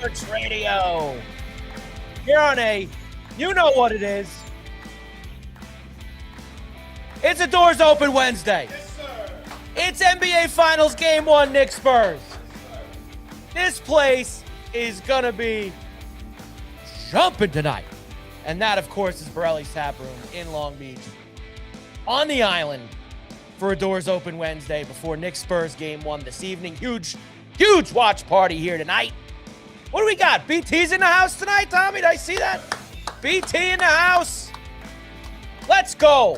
Sports Radio. Here on you know what it is. It's a Doors Open Wednesday. Yes, sir. It's NBA Finals Game 1, Knicks Spurs. This place is going to be jumping tonight. And that, of course, is Borrelli's Taproom in Long Beach. On the island for a Doors Open Wednesday before Knicks Spurs Game 1 this evening. Huge watch party here tonight. What do we got? BT's in the house tonight, Tommy? Did I see that? BT in the house. Let's go.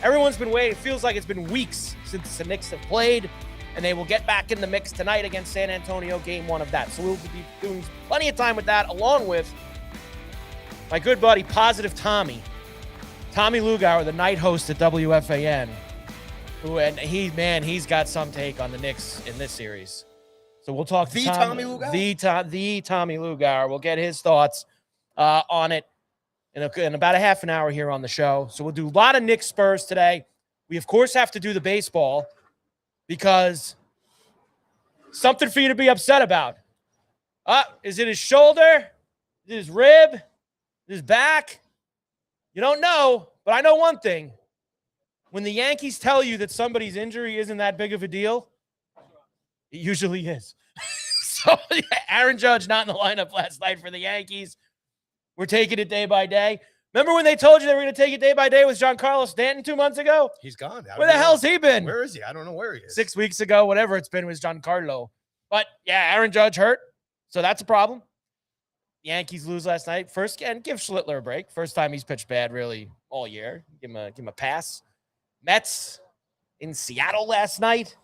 Everyone's been waiting. It feels like it's been weeks since the Knicks have played, and they will get back in the mix tonight against San Antonio, Game 1 of that. So we'll be doing plenty of time with that, along with my good buddy, Positive Tommy Lugauer, the night host at WFAN, he's got some take on the Knicks in this series. So we'll talk to Tommy Lugauer? The Tommy Lugauer. We'll get his thoughts on it in about a half an hour here on the show. So we'll do a lot of Knicks Spurs today. We, of course, have to do the baseball because something for you to be upset about. Is it his shoulder? Is it his rib? Is it his back? You don't know, but I know one thing. When the Yankees tell you that somebody's injury isn't that big of a deal, it usually is. So, Aaron Judge not in the lineup last night for the Yankees. We're taking it day by day. Remember when they told you they were going to take it day by day with Giancarlo Stanton 2 months ago? He's gone. Where the hell's he been? Where is he? I don't know where he is. 6 weeks ago, whatever it's been, was Giancarlo. But, yeah, Aaron Judge hurt, so that's a problem. Yankees lose last night. First, and give Schlittler a break. First time he's pitched bad, really, all year. Give him a pass. Mets in Seattle last night.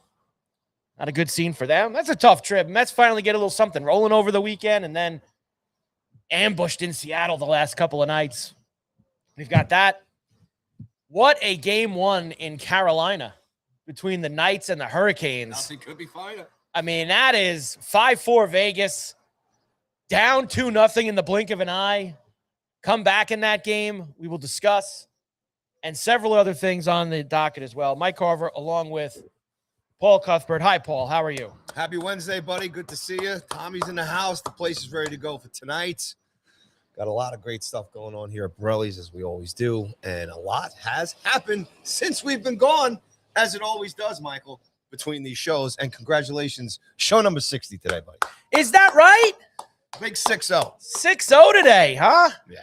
Not a good scene for them. That's a tough trip. Mets finally get a little something rolling over the weekend and then ambushed in Seattle the last couple of nights. We've got that. What a Game 1 in Carolina between the Knights and the Hurricanes. Nothing could be finer. I mean, that is 5-4 Vegas. Down 2-0 in the blink of an eye. Come back in that game. We will discuss. And several other things on the docket as well. Mike Carver along with Paul Cuthbert. Hi, Paul. How are you? Happy Wednesday, buddy. Good to see you. Tommy's in the house. The place is ready to go for tonight. Got a lot of great stuff going on here at Borrelli's, as we always do. And a lot has happened since we've been gone, as it always does, Michael, between these shows. And congratulations, show number 60 today, buddy. Is that right? Big 6-0. 6-0 today, huh? Yeah.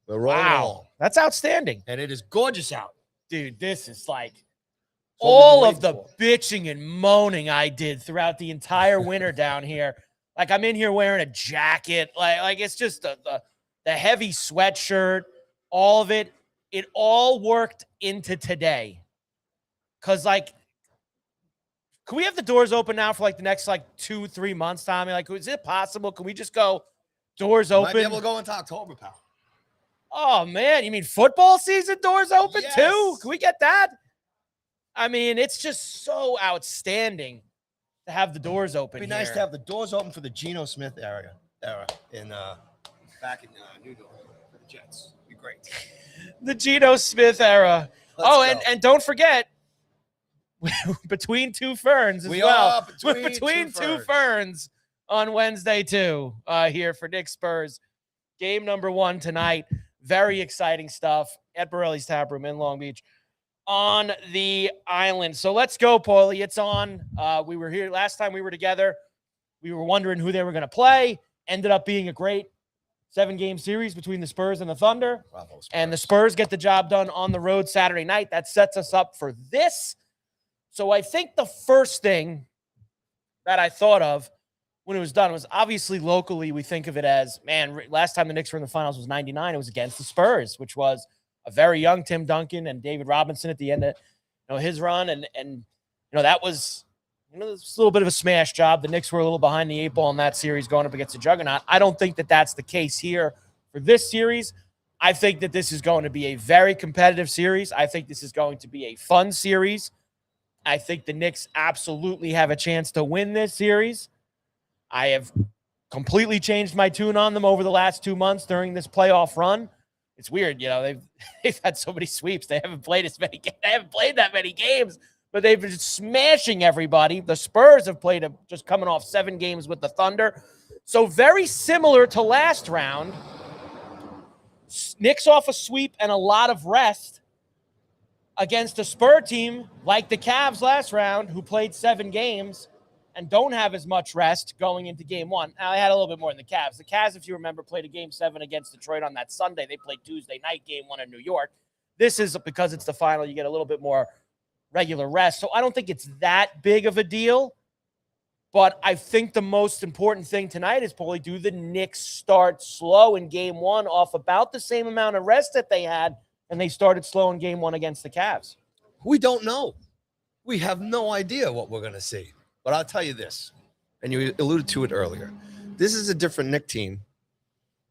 We're rolling along. That's outstanding. And it is gorgeous out. Dude, this is like what all we've of been the waiting bitching and moaning I did throughout the entire winter down here. Like, I'm in here wearing a jacket. Like it's just the heavy sweatshirt, all of it. It all worked into today. Because, like, can we have the doors open now for, like, the next, 2-3 months, Tommy? Like, is it possible? Can we just go doors open? Might be able to go into October, pal. Oh, man. You mean football season doors open, Yes. too? Can we get that? I mean, it's just so outstanding to have the doors open. It'd be nice to have the doors open for the Geno Smith era in back in New York for the Jets. It'd be great. The Geno Smith era. Let's go. And don't forget, between two ferns as We well. are between two ferns on Wednesday, too, here for Knicks Spurs. Game number 1 tonight. Very exciting stuff at Borrelli's Taproom in Long Beach on the island. So let's go, Paulie. It's on. We were here last time we were together. We were wondering who they were going to play. Ended up being a great 7-game series between the Spurs and the Thunder. Bravo, Spurs. And the Spurs get the job done on the road Saturday night. That sets us up for this. So I think the first thing that I thought of when it was done was obviously locally we think of it as, man, last time the Knicks were in the finals was 99. It was against the Spurs, which was a very young Tim Duncan and David Robinson at the end of his run. And that was it was a little bit of a smash job. The Knicks were a little behind the 8 ball in that series going up against the Juggernaut. I don't think that that's the case here for this series. I think that this is going to be a very competitive series. I think this is going to be a fun series. I think the Knicks absolutely have a chance to win this series. I have completely changed my tune on them over the last 2 months during this playoff run. It's weird, they've had so many sweeps. They haven't played that many games, but they've been smashing everybody. The Spurs have played just coming off 7 games with the Thunder. So very similar to last round. Knicks off a sweep and a lot of rest against a Spur team like the Cavs last round, who played 7 games and don't have as much rest going into game 1. Now, they had a little bit more than the Cavs. The Cavs, if you remember, played a game 7 against Detroit on that Sunday. They played Tuesday night, game 1 in New York. This is because it's the final. You get a little bit more regular rest. So I don't think it's that big of a deal. But I think the most important thing tonight is probably, do the Knicks start slow in game 1 off about the same amount of rest that they had, and they started slow in game 1 against the Cavs? We don't know. We have no idea what we're going to see. But I'll tell you this, and you alluded to it earlier. This is a different Knicks team,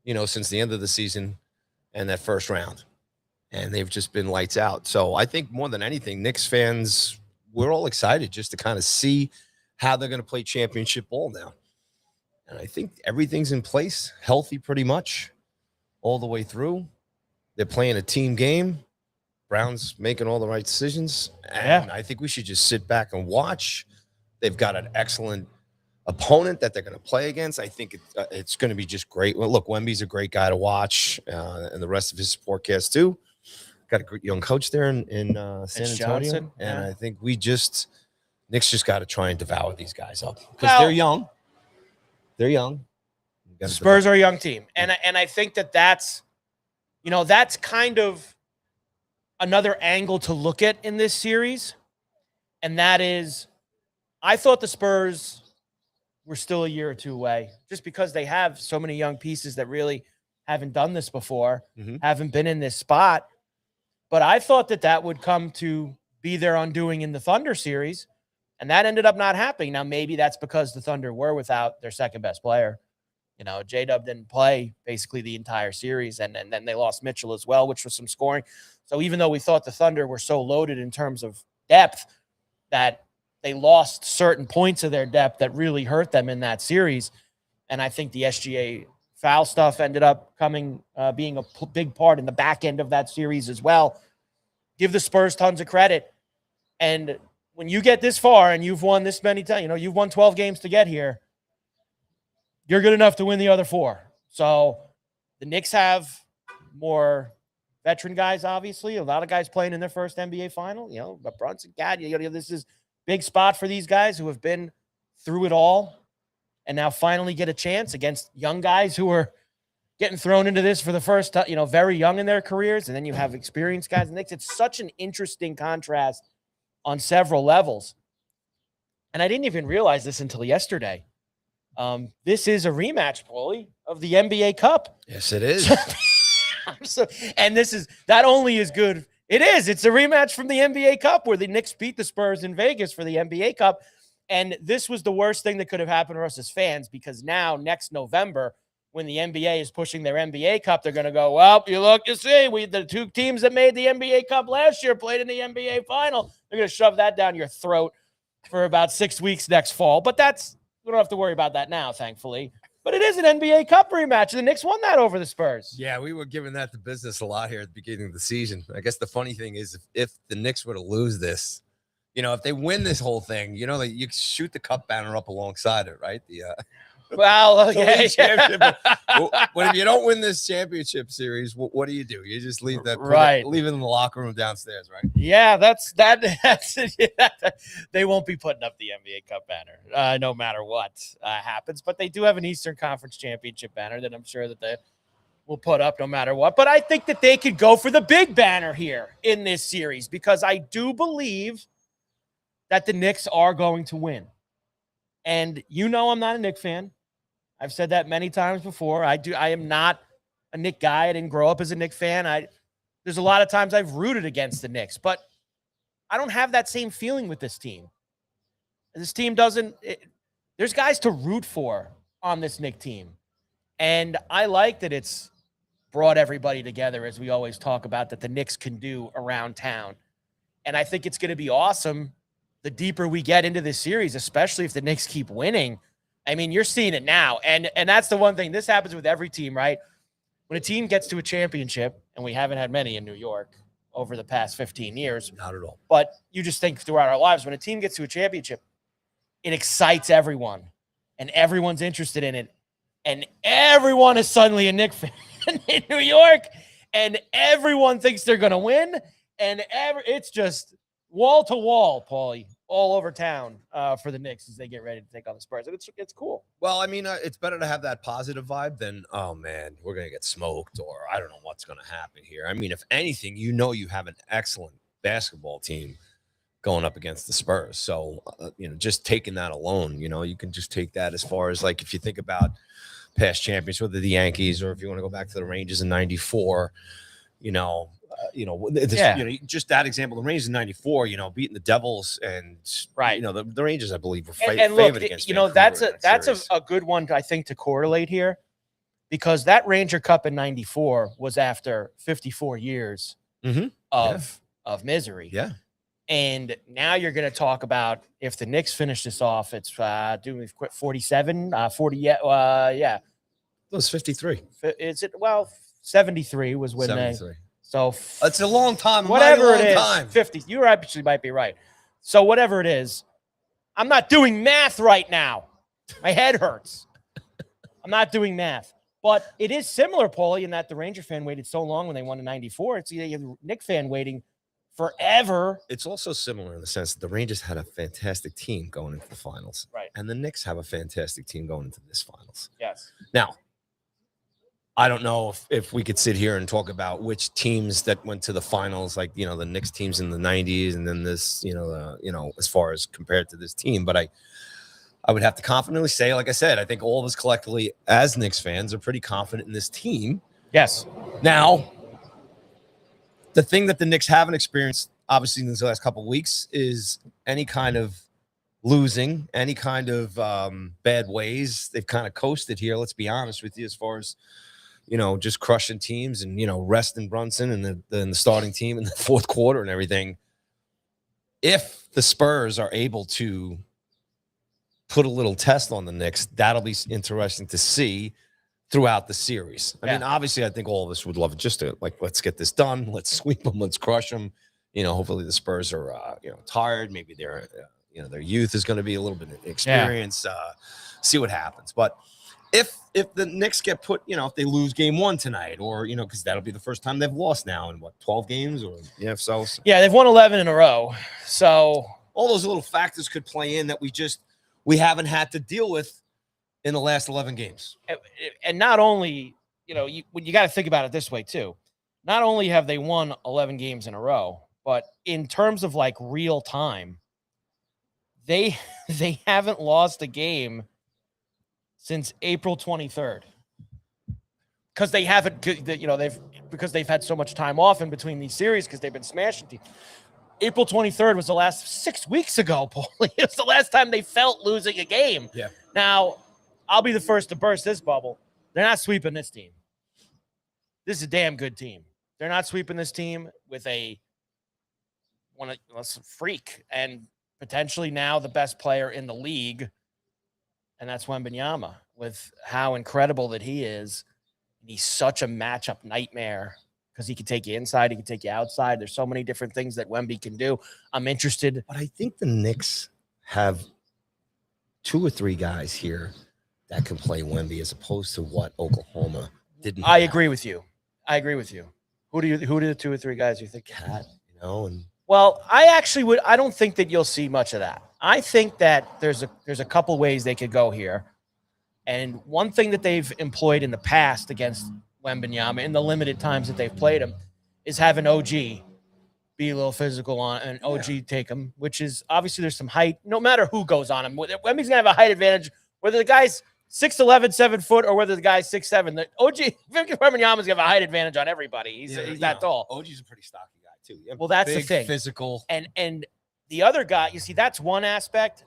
since the end of the season and that first round. And they've just been lights out. So I think more than anything, Knicks fans, we're all excited just to kind of see how they're going to play championship ball now. And I think everything's in place, healthy pretty much all the way through. They're playing a team game. Brown's making all the right decisions. And I think we should just sit back and watch. They've got an excellent opponent that they're going to play against. I think it's going to be just great. Well, look, Wemby's a great guy to watch, and the rest of his support cast too. Got a great young coach there in San Antonio. Johnson, and I think Knicks just got to try and devour these guys up because they're young. They're young. The Spurs are a young team. And I think that's kind of another angle to look at in this series. And that is, I thought the Spurs were still a year or two away, just because they have so many young pieces that really haven't done this before, haven't been in this spot. But I thought that would come to be their undoing in the Thunder series. And that ended up not happening. Now, maybe that's because the Thunder were without their second best player. J-Dub didn't play basically the entire series, and then they lost Mitchell as well, which was some scoring. So even though we thought the Thunder were so loaded in terms of depth that they lost certain points of their depth that really hurt them in that series. And I think the SGA foul stuff ended up being a big part in the back end of that series as well. Give the Spurs tons of credit. And when you get this far and you've won this many times, you've won 12 games to get here, you're good enough to win the other 4. So the Knicks have more veteran guys, obviously. A lot of guys playing in their first NBA final. But Brunson, this is big spot for these guys who have been through it all and now finally get a chance against young guys who are getting thrown into this for the first time, very young in their careers. And then you have experienced guys. And it's such an interesting contrast on several levels. And I didn't even realize this until yesterday. This is a rematch, Paulie, of the NBA Cup. Yes, it is. And this is not only as good. It's a rematch from the NBA Cup where the Knicks beat the Spurs in Vegas for the NBA Cup. And this was the worst thing that could have happened to us as fans, because now next November, when the NBA is pushing their NBA Cup, they're going to go, well, you see, the 2 teams that made the NBA Cup last year played in the NBA final. They're going to shove that down your throat for about 6 weeks next fall. But we don't have to worry about that now, thankfully. But it is an NBA Cup rematch, and the Knicks won that over the Spurs. Yeah, we were giving that the business a lot here at the beginning of the season. I guess the funny thing is, if the Knicks were to lose this, if they win this whole thing, you shoot the cup banner up alongside it, right? Well, okay. But if you don't win this championship series, what do? You just leave that, leave it in the locker room downstairs, right? Yeah, that's they won't be putting up the NBA Cup banner, no matter what happens. But they do have an Eastern Conference Championship banner that I'm sure that they will put up no matter what. But I think that they could go for the big banner here in this series, because I do believe that the Knicks are going to win. And I'm not a Knicks fan. I've said that many times before. I am not a Knicks guy. I didn't grow up as a Knicks fan. There's a lot of times I've rooted against the Knicks, but I don't have that same feeling with this team. This team there's guys to root for on this Knicks team. And I like that it's brought everybody together, as we always talk about, that the Knicks can do around town. And I think it's going to be awesome the deeper we get into this series, especially if the Knicks keep winning. I mean, you're seeing it now. And that's the one thing. This happens with every team, right? When a team gets to a championship, and we haven't had many in New York over the past 15 years. Not at all. But you just think throughout our lives, when a team gets to a championship, it excites everyone. And everyone's interested in it. and everyone is suddenly a Knicks fan in New York, and everyone thinks they're going to win, and it's just wall to wall, Paulie, all over town for the Knicks as they get ready to take on the Spurs. And it's cool. Well, I mean, it's better to have that positive vibe than, oh, man, we're going to get smoked, or I don't know what's going to happen here. I mean, if anything, you have an excellent basketball team going up against the Spurs. So, just taking that alone, you can just take that as far as, like, if you think about past champions, whether the Yankees or if you want to go back to the Rangers in 94, just that example, the Rangers in 94, beating the Devils and, right. The Rangers, I believe, were and favored look, against that's a good one, I think, to correlate here, because that Ranger Cup in 94 was after 54 years of misery. Yeah. And now you're going to talk about, if the Knicks finish this off, it's 47, 40. Yeah. It was 53. Is it? Well, 73 was when 73. So it's a long time. Whatever it is, 50. You actually might be right. So whatever it is, I'm not doing math right now. My head hurts. I'm not doing math. But it is similar, Paulie, in that the Ranger fan waited so long when they won in 94. It's the Knicks fan waiting forever. It's also similar in the sense that the Rangers had a fantastic team going into the finals. Right. And the Knicks have a fantastic team going into this finals. Yes. Now, I don't know if we could sit here and talk about which teams that went to the finals, like, the Knicks teams in the 90s, and then this, as far as compared to this team. But I would have to confidently say, like I said, I think all of us collectively as Knicks fans are pretty confident in this team. Yes. Now, the thing that the Knicks haven't experienced, obviously, in these last couple of weeks is any kind of losing, any kind of bad ways. They've kind of coasted here, let's be honest with you, as far as, just crushing teams and, resting Brunson and the starting team in the fourth quarter and everything. If the Spurs are able to put a little test on the Knicks, that'll be interesting to see throughout the series. I mean, obviously, I think all of us would love it just to, like, let's get this done. Let's sweep them. Let's crush them. Hopefully the Spurs are, tired. Maybe their youth is going to be a little bit of experience. See what happens. But if the Knicks get put, if they lose game one tonight, or, because that'll be the first time they've lost now in 12 games, or so. Yeah, they've won 11 in a row. So all those little factors could play in that we haven't had to deal with in the last 11 games. And not only, you got to think about it this way too. Not only have they won 11 games in a row, but in terms of, like, real time, they haven't lost a game since April 23rd. Because they haven't, because they've had so much time off in between these series because they've been smashing teams. April 23rd was the last 6 weeks ago, Paulie. It was the last time they felt losing a game. Yeah. Now, I'll be the first to burst this bubble. They're not sweeping this team. This is a damn good team. They're not sweeping this team with a freak and potentially now the best player in the league, and that's Wembanyama, with how incredible that he is. He's such a matchup nightmare because he can take you inside, he can take you outside. There's so many different things that Wemby can do. I'm interested. But I think the Knicks have 2 or 3 guys here that can play Wemby as opposed to what Oklahoma didn't. I agree with you. Who do the 2 or 3 guys you think? Cat, and well, I don't think that you'll see much of that. I think that there's a couple ways they could go here. And one thing that they've employed in the past against Wembanyama in the limited times that they've played him is have an OG be a little physical on and OG take him, which is obviously there's some height. No matter who goes on him, Wemby's going to have a height advantage, whether the guy's 6'11", 7 foot, or whether the guy's 6'7". The OG, Victor Wembanyama's going to have a height advantage on everybody. He's that tall. OG's a pretty stocky guy too. Yeah, well, that's big, the thing. Physical. And the other guy, you see, that's one aspect.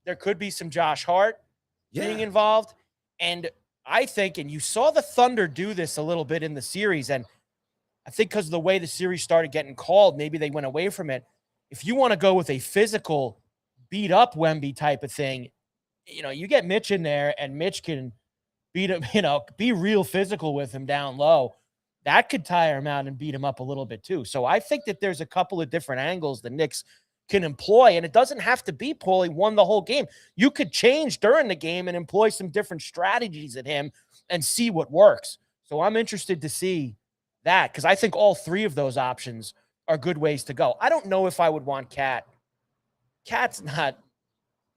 There could be some Josh Hart being involved. And I think, and you saw the Thunder do this a little bit in the series, and I think because of the way the series started getting called, maybe they went away from it. If you want to go with a physical, beat-up Wemby type of thing, you get Mitch in there, and Mitch can beat him, be real physical with him down low. That could tire him out and beat him up a little bit too. So I think that there's a couple of different angles the Knicks can employ. And it doesn't have to be Paulie won the whole game. You could change during the game and employ some different strategies at him and see what works. So I'm interested to see that, because I think all three of those options are good ways to go. I don't know if I would want Cat. Cat's not.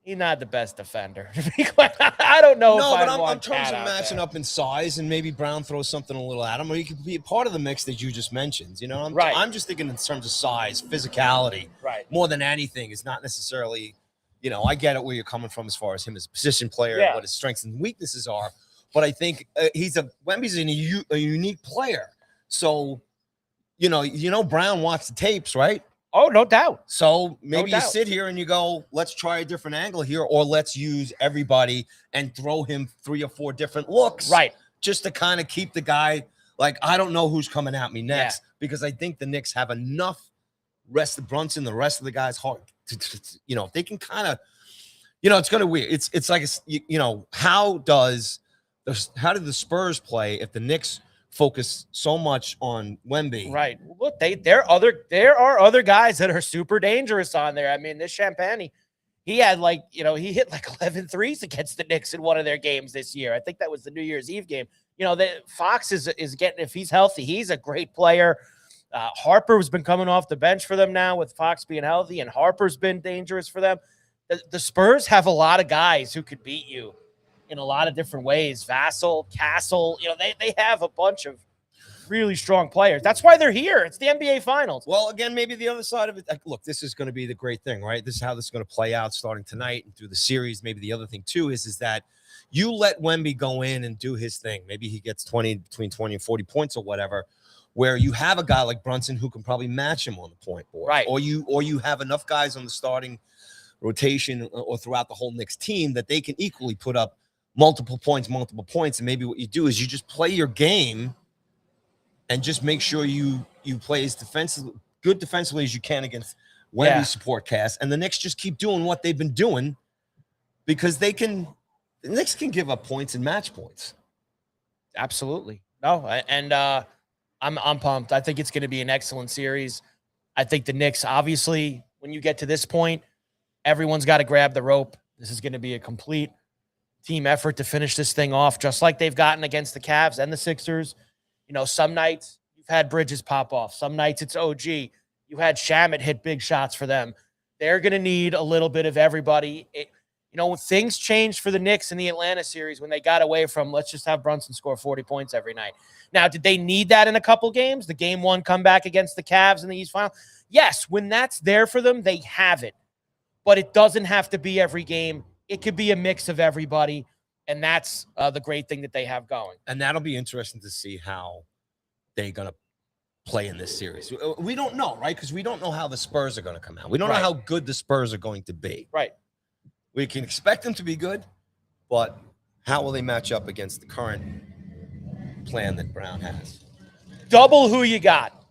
He's not the best defender. I don't know if I want in terms Cat of out matching there. up in size, and maybe Brown throws something a little at him, or he could be a part of the mix that you just mentioned. You know, Right. I'm just thinking in terms of size, physicality, Right. more than anything. It's not necessarily, you know, I get it where you're coming from as far as him as a position player, Yeah. what his strengths and weaknesses are. But I think Wemby's a unique player. So, you know, Brown watched the tapes, right? Oh, no doubt. So maybe No you doubt. sit here and you go, let's try a different angle here, or let's use everybody and throw him 3 or 4 different looks. Right. Just to kind of keep the guy like, I don't know who's coming at me next, because I think the Knicks have enough rest of Brunson, the rest of the guys hard you know, if they can kind of, you know, it's going to weird. It's like, you know, how did the Spurs play if the Knicks focus so much on Wemby? Right. Look, there are other guys that are super dangerous on there. I mean, this Champagne, he had he hit like 11 threes against the Knicks in one of their games this year. I think that was the New Year's Eve game. You know, Fox is getting, if he's healthy, he's a great player. Harper has been coming off the bench for them now with Fox being healthy, and Harper's been dangerous for them. The Spurs have a lot of guys who could beat you in a lot of different ways. Vassell, Castle, you know, they have a bunch of really strong players. That's why they're here. It's the NBA Finals. Well, again, maybe the other side of it, look, this is going to be the great thing, right? This is how this is going to play out starting tonight and through the series. Maybe the other thing, too, is that you let Wemby go in and do his thing. Maybe he gets between 20 and 40 points or whatever, where you have a guy like Brunson who can probably match him on the point board. Right. Or you have enough guys on the starting rotation or throughout the whole Knicks team that they can equally put up multiple points. And maybe what you do is you just play your game and just make sure you play as good defensively as you can against Wemby's support cast. And the Knicks just keep doing what they've been doing, because the Knicks can give up points and match points. Absolutely. No, and I'm pumped. I think it's going to be an excellent series. I think the Knicks, obviously, when you get to this point, everyone's got to grab the rope. This is going to be a complete team effort to finish this thing off, just like they've gotten against the Cavs and the Sixers. You know, some nights you've had Bridges pop off. Some nights it's OG. You had Shamet hit big shots for them. They're going to need a little bit of everybody. You know, when things changed for the Knicks in the Atlanta series, when they got away from, let's just have Brunson score 40 points every night. Now, did they need that in a couple games? The game one comeback against the Cavs in the East Final? Yes, when that's there for them, they have it. But it doesn't have to be every game. It could be a mix of everybody. And that's the great thing that they have going. And that'll be interesting to see how they're going to play in this series. We don't know, right? Because we don't know how the Spurs are going to come out. We don't know how good the Spurs are going to be. Right. We can expect them to be good, but how will they match up against the current plan that Brown has? Double who you got.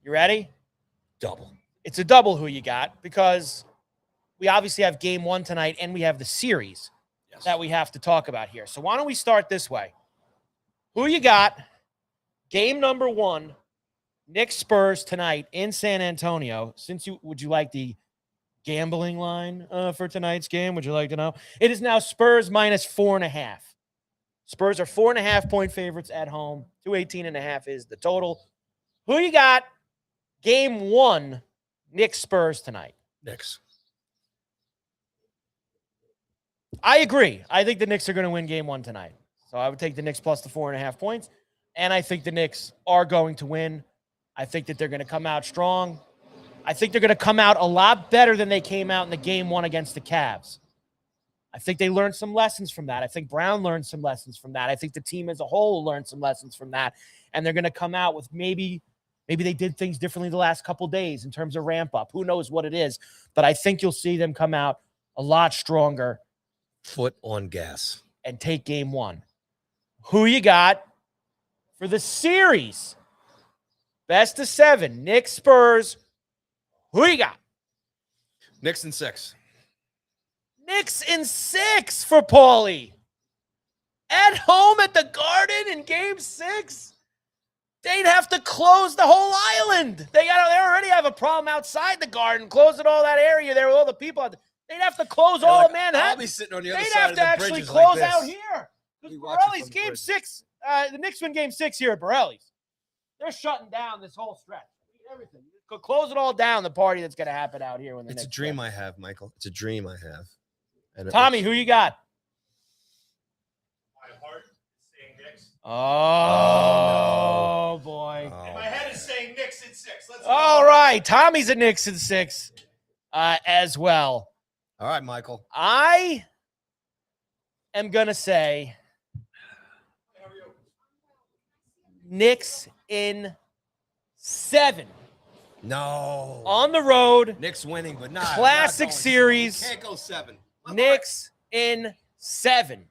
You ready? Double. It's a double who you got, because we obviously have game one tonight and we have the series that we have to talk about here. So why don't we start this way? Who you got? Game number 1, Knicks Spurs tonight in San Antonio. Would you like the gambling line for tonight's game? Would you like to know? It is now Spurs minus 4.5. Spurs are 4.5-point favorites at home. 218.5 is the total. Who you got? Game 1, Knicks Spurs tonight. Knicks. I agree. I think the Knicks are going to win game 1 tonight. So I would take the Knicks plus the 4.5 points. And I think the Knicks are going to win. I think that they're going to come out strong. I think they're going to come out a lot better than they came out in the game 1 against the Cavs. I think they learned some lessons from that. I think Brown learned some lessons from that. I think the team as a whole learned some lessons from that. And they're going to come out with maybe they did things differently the last couple days in terms of ramp up. Who knows what it is? But I think you'll see them come out a lot stronger. Foot on gas. And take game 1. Who you got for the series? Best of 7. Knicks, Spurs. Who you got? Knicks in 6. Knicks in 6 for Paulie. At home at the Garden in game 6. They'd have to close the whole island. They already have a problem outside the Garden, closing all that area there with all the people. They'd have to close all of Manhattan. I'll be sitting on the other They'd side have of to the actually bridges close like out this. here. We Because watch it Borrelli's from the game bridges. 6, the Knicks win game 6 here at Borrelli's. They're shutting down this whole stretch. Everything. Could close it all down, the party that's going to happen out here when the It's a Knicks dream play. I have, Michael. It's a dream I have. And Tommy, who you got? My heart is saying Knicks. Oh, boy. Oh, And my head is saying Knicks in 6. Let's go. All right. Tommy's a Knicks in 6 as well. all right, Michael. I am going to say Knicks in 7 No. on the road. Knicks winning, but not Classic not going. series. Can't go 7. Knicks in 7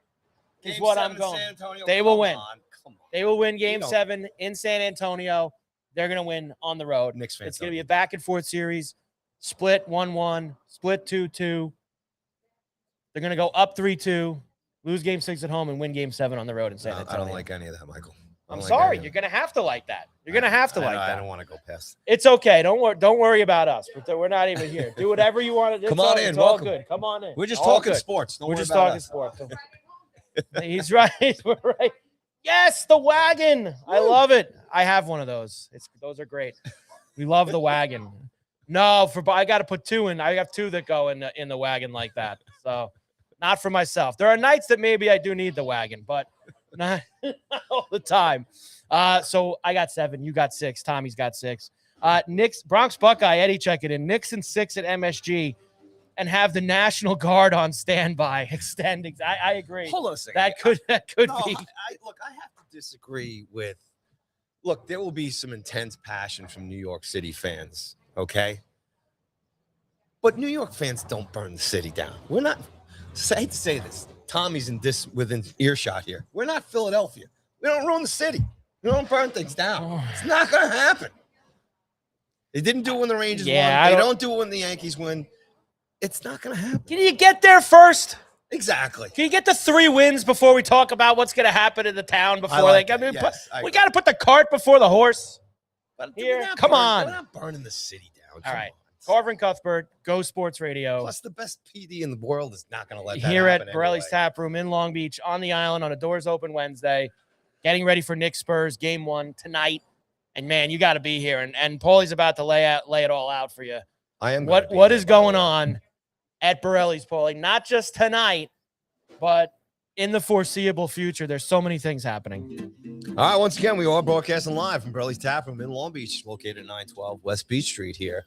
is Game what 7 I'm going. San Antonio. They will Come win. on, come on. They will win game don't- 7 in San Antonio. They're going to win on the road. Knicks fans. It's going to be a back and forth series. Split 1-1, split 2-2. They're going to go up 3-2, lose game 6 at home, and win game 7 on the road in San No, Antonio. I don't like any of that, Michael. I I'm don't like sorry. any You're of going to have to like that. You're going to have to that. like I that. don't want to go past. It's okay. Don't worry about us. But we're not even here. Do whatever you want to do. Come on in. It's all Welcome. good. Come on in. We're just All talking good. sports. Don't We're worry just about talking us. sports. He's right. We're right. Yes, the wagon. I love it. I have one of those. Those are great. We love the wagon. No, I got to put 2 in. I have 2 that go in the wagon like that. So, not for myself. There are nights that maybe I do need the wagon, but not all the time. So I got 7. You got 6. Tommy's got 6. Knicks, Bronx Buckeye, Eddie, check it in. Knicks in 6 at MSG, and have the National Guard on standby, extending. I agree. Hold on a second. That could No, be. look, I have to disagree with. Look, there will be some intense passion from New York City fans, okay? But New York fans don't burn the city down. We're not. I hate to say this. Tommy's within earshot here. We're not Philadelphia. We don't ruin the city. We don't burn things down. It's not going to happen. They didn't do it when the Rangers Yeah, won. I They don't- don't do it when the Yankees win. It's not going to happen. Can you get there first? Exactly. Can you get the 3 wins before we talk about what's going to happen in the town? Before, like I that. mean, Yes, I we agree. got to put the cart before the horse. But Here, we're not come burning- on. We're not burning the city down. All Come right. on. Carver and Cuthbert, Go Sports Radio. Plus, the best PD in the world is not going to let that Here at happen Borrelli's anyway. Taproom in Long Beach on the island on a Doors Open Wednesday, getting ready for Knicks Spurs game 1 tonight. And man, you got to be here. And Paulie's about to lay it all out for you. I am. gonna be What there, is by the going way. on at Borrelli's, Paulie? Not just tonight, but in the foreseeable future. There's so many things happening. All right. Once again, we are broadcasting live from Borrelli's Taproom in Long Beach, located at 912 West Beach Street here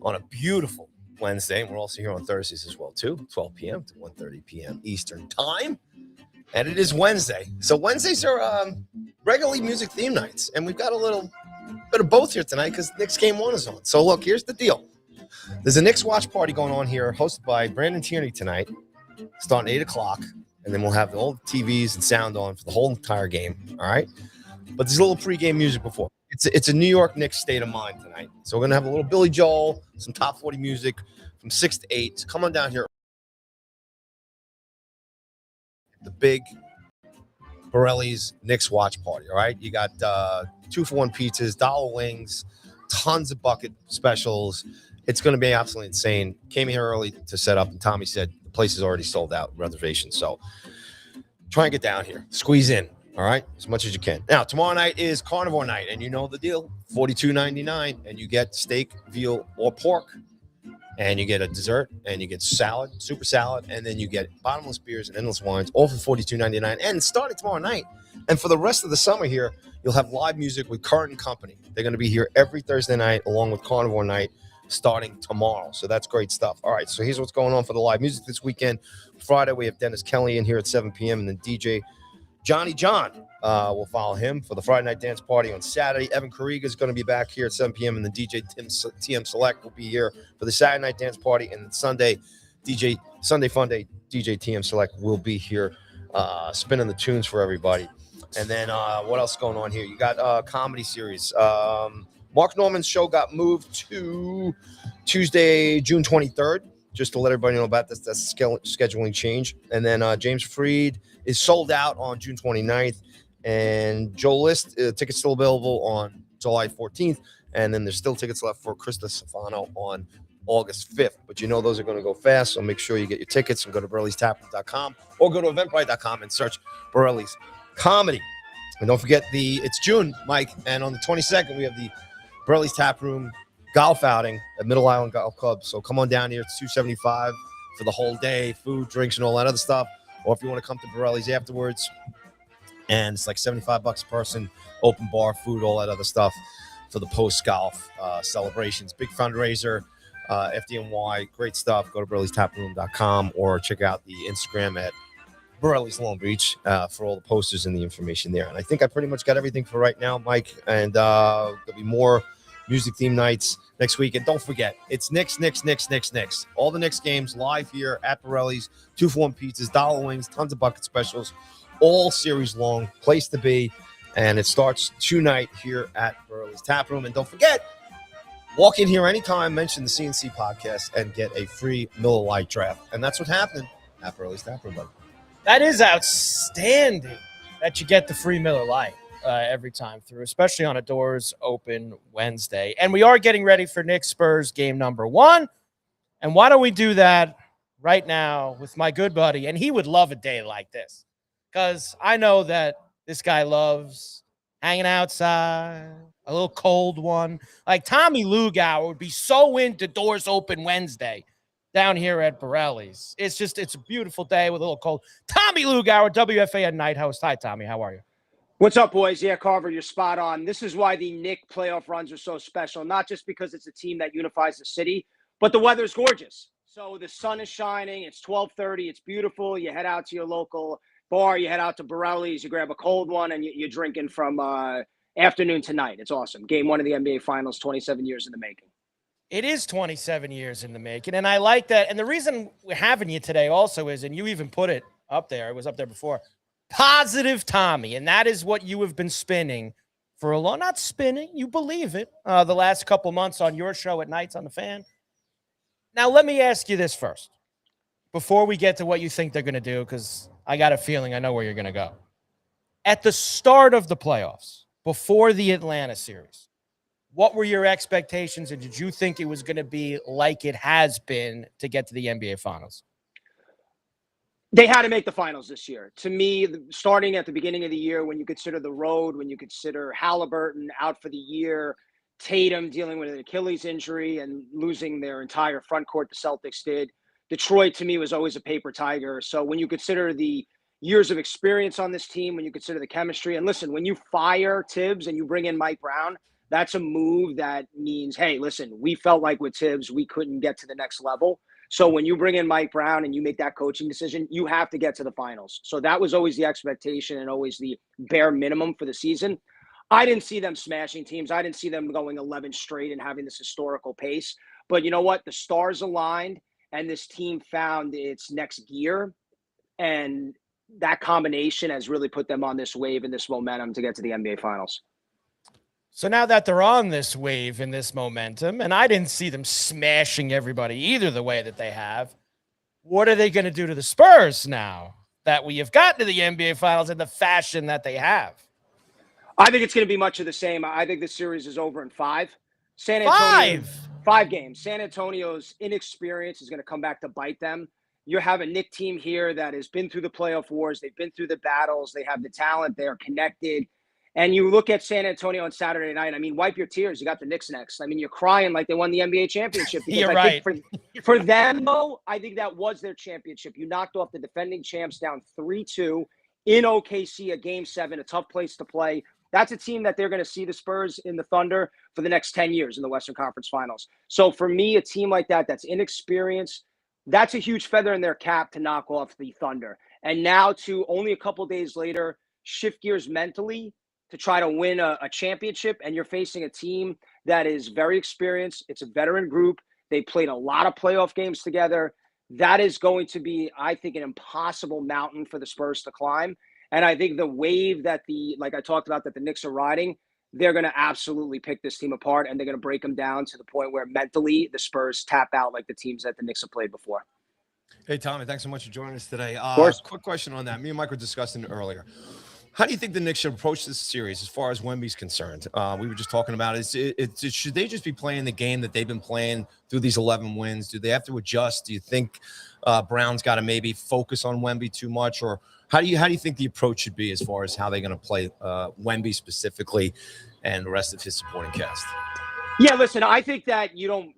on a beautiful Wednesday. And we're also here on Thursdays as well, too, 12 p.m. to 1:30 p.m. Eastern Time. And it is Wednesday. So Wednesdays are regularly music theme nights. And we've got a little bit of both here tonight because Knicks game 1 is on. So look, here's the deal. There's a Knicks watch party going on here hosted by Brandon Tierney tonight, starting 8 o'clock. And then we'll have all the TVs and sound on for the whole entire game. All right. But there's a little pregame music before. It's a New York Knicks state of mind tonight. So we're going to have a little Billy Joel, some top 40 music from 6 to 8. So come on down here. The big Borrelli's Knicks watch party. All right. You got 2-for-1 pizzas, dollar wings, tons of bucket specials. It's going to be absolutely insane. Came here early to set up, and Tommy said the place is already sold out, reservations. So try and get down here. Squeeze in, all right, as much as you can. Now, tomorrow night is carnivore night, and you know the deal, $42.99, and you get steak, veal, or pork, and you get a dessert, and you get salad, super salad, and then you get bottomless beers and endless wines, all for $42.99. And starting tomorrow night, and for the rest of the summer here, you'll have live music with Current and Company. They're going to be here every Thursday night, along with carnivore night, starting tomorrow. So that's great stuff. All right, so here's what's going on for the live music this weekend. Friday, we have Dennis Kelly in here at 7 p.m. and then DJ Johnny John will follow him for the Friday night dance party on Saturday. Evan Carriga is going to be back here at 7 p.m. and then DJ TM Select will be here for the Saturday night dance party. And then Sunday Fun Day, DJ TM Select will be here spinning the tunes for everybody. And then what else is going on here? You got a comedy series. Mark Norman's show got moved to Tuesday, June 23rd, just to let everybody know about this. That's a scheduling change. And then James Freed is sold out on June 29th. And Joe List, tickets still available on July 14th. And then there's still tickets left for Krista Stefano on August 5th. But you know those are going to go fast, so make sure you get your tickets and go to Borrelli'sTaproom.com or go to Eventbrite.com and search Borrelli's Comedy. And don't forget it's June, Mike, and on the 22nd we have the Borrelli's Taproom golf outing at Middle Island Golf Club. So come on down here. It's $275 for the whole day, food, drinks, and all that other stuff. Or if you want to come to Borrelli's afterwards, and it's like $75 a person, open bar, food, all that other stuff for the post-golf celebrations. Big fundraiser, FDNY, great stuff. Go to Borrelli'sTaproom.com or check out the Instagram at Borrelli's Long Beach for all the posters and the information there. And I think I pretty much got everything for right now, Mike. And there'll be more music theme nights next week. And don't forget, it's Knicks. All the Knicks games live here at Borrelli's. 2-for-1 pizzas, dollar wings, tons of bucket specials, all series long, place to be. And it starts tonight here at Borrelli's Taproom. And don't forget, walk in here anytime, mention the CNC podcast, and get a free Miller Lite draft. And that's what's happening at Borrelli's Taproom, buddy. That is outstanding that you get the free Miller Lite every time through, especially on a doors open Wednesday. And we are getting ready for Knicks Spurs game number 1. And why don't we do that right now with my good buddy? And he would love a day like this because I know that this guy loves hanging outside, a little cold one. Like Tommy Lugauer would be so into doors open Wednesday down here at Borrelli's. It's a beautiful day with a little cold. Tommy Lugauer, WFAN night host. Hi, Tommy. How are you? What's up, boys? Yeah, Carver, you're spot on. This is why the Knicks playoff runs are so special, not just because it's a team that unifies the city, but the weather's gorgeous. So the sun is shining. It's 12:30. It's beautiful. You head out to your local bar. You head out to Borrelli's. You grab a cold one, and you're drinking from afternoon to night. It's awesome. Game 1 of the NBA Finals, 27 years in the making. It is 27 years in the making, and I like that. And the reason we're having you today also is, and you even put it up there, it was up there before, positive Tommy, and that is what you have been spinning for a long, not spinning, you believe it, the last couple months on your show at nights on the Fan. Now, let me ask you this first, before we get to what you think they're going to do, because I got a feeling I know where you're going to go. At the start of the playoffs, before the Atlanta series, what were your expectations, and did you think it was going to be like it has been to get to the NBA Finals? They had to make the finals this year. To me, starting at the beginning of the year, when you consider the road, when you consider Halliburton out for the year, Tatum dealing with an Achilles injury and losing their entire front court, the Celtics did. Detroit, to me, was always a paper tiger. So when you consider the years of experience on this team, when you consider the chemistry, and listen, when you fire Tibbs and you bring in Mike Brown, that's a move that means, hey, listen, we felt like with Tibbs, we couldn't get to the next level. So when you bring in Mike Brown and you make that coaching decision, you have to get to the finals. So that was always the expectation and always the bare minimum for the season. I didn't see them smashing teams. I didn't see them going 11 straight and having this historical pace. But you know what? The stars aligned and this team found its next gear. And that combination has really put them on this wave and this momentum to get to the NBA Finals. So now that they're on this wave and this momentum, and I didn't see them smashing everybody either the way that they have, what are they going to do to the Spurs now that we have gotten to the NBA Finals in the fashion that they have? I think it's going to be much of the same. I think the series is over in 5. San Antonio, 5 games. San Antonio's inexperience is going to come back to bite them. You have a Knicks team here that has been through the playoff wars. They've been through the battles. They have the talent. They are connected. And you look at San Antonio on Saturday night, I mean, wipe your tears. You got the Knicks next. I mean, you're crying like they won the NBA championship. You're I right. think for them, though, I think that was their championship. You knocked off the defending champs down 3-2 in OKC, a Game 7, a tough place to play. That's a team that they're going to see the Spurs in the Thunder for the next 10 years in the Western Conference Finals. So for me, a team like that, that's inexperienced, that's a huge feather in their cap to knock off the Thunder. And now to only a couple days later, shift gears mentally to try to win a championship, and you're facing a team that is very experienced. It's a veteran group. They played a lot of playoff games together. That is going to be, I think, an impossible mountain for the Spurs to climb. And I think the wave that like I talked about, that the Knicks are riding, they're going to absolutely pick this team apart, and they're going to break them down to the point where mentally the Spurs tap out like the teams that the Knicks have played before. Hey, Tommy, thanks so much for joining us today. Of course. Quick question on that. Me and Mike were discussing it earlier. How do you think the Knicks should approach this series as far as Wemby's concerned? We were just talking about it. Should they just be playing the game that they've been playing through these 11 wins? Do they have to adjust? Do you think Brown's got to maybe focus on Wemby too much? Or how do you think the approach should be as far as how they're going to play Wemby specifically and the rest of his supporting cast? Yeah, listen, I think that you don't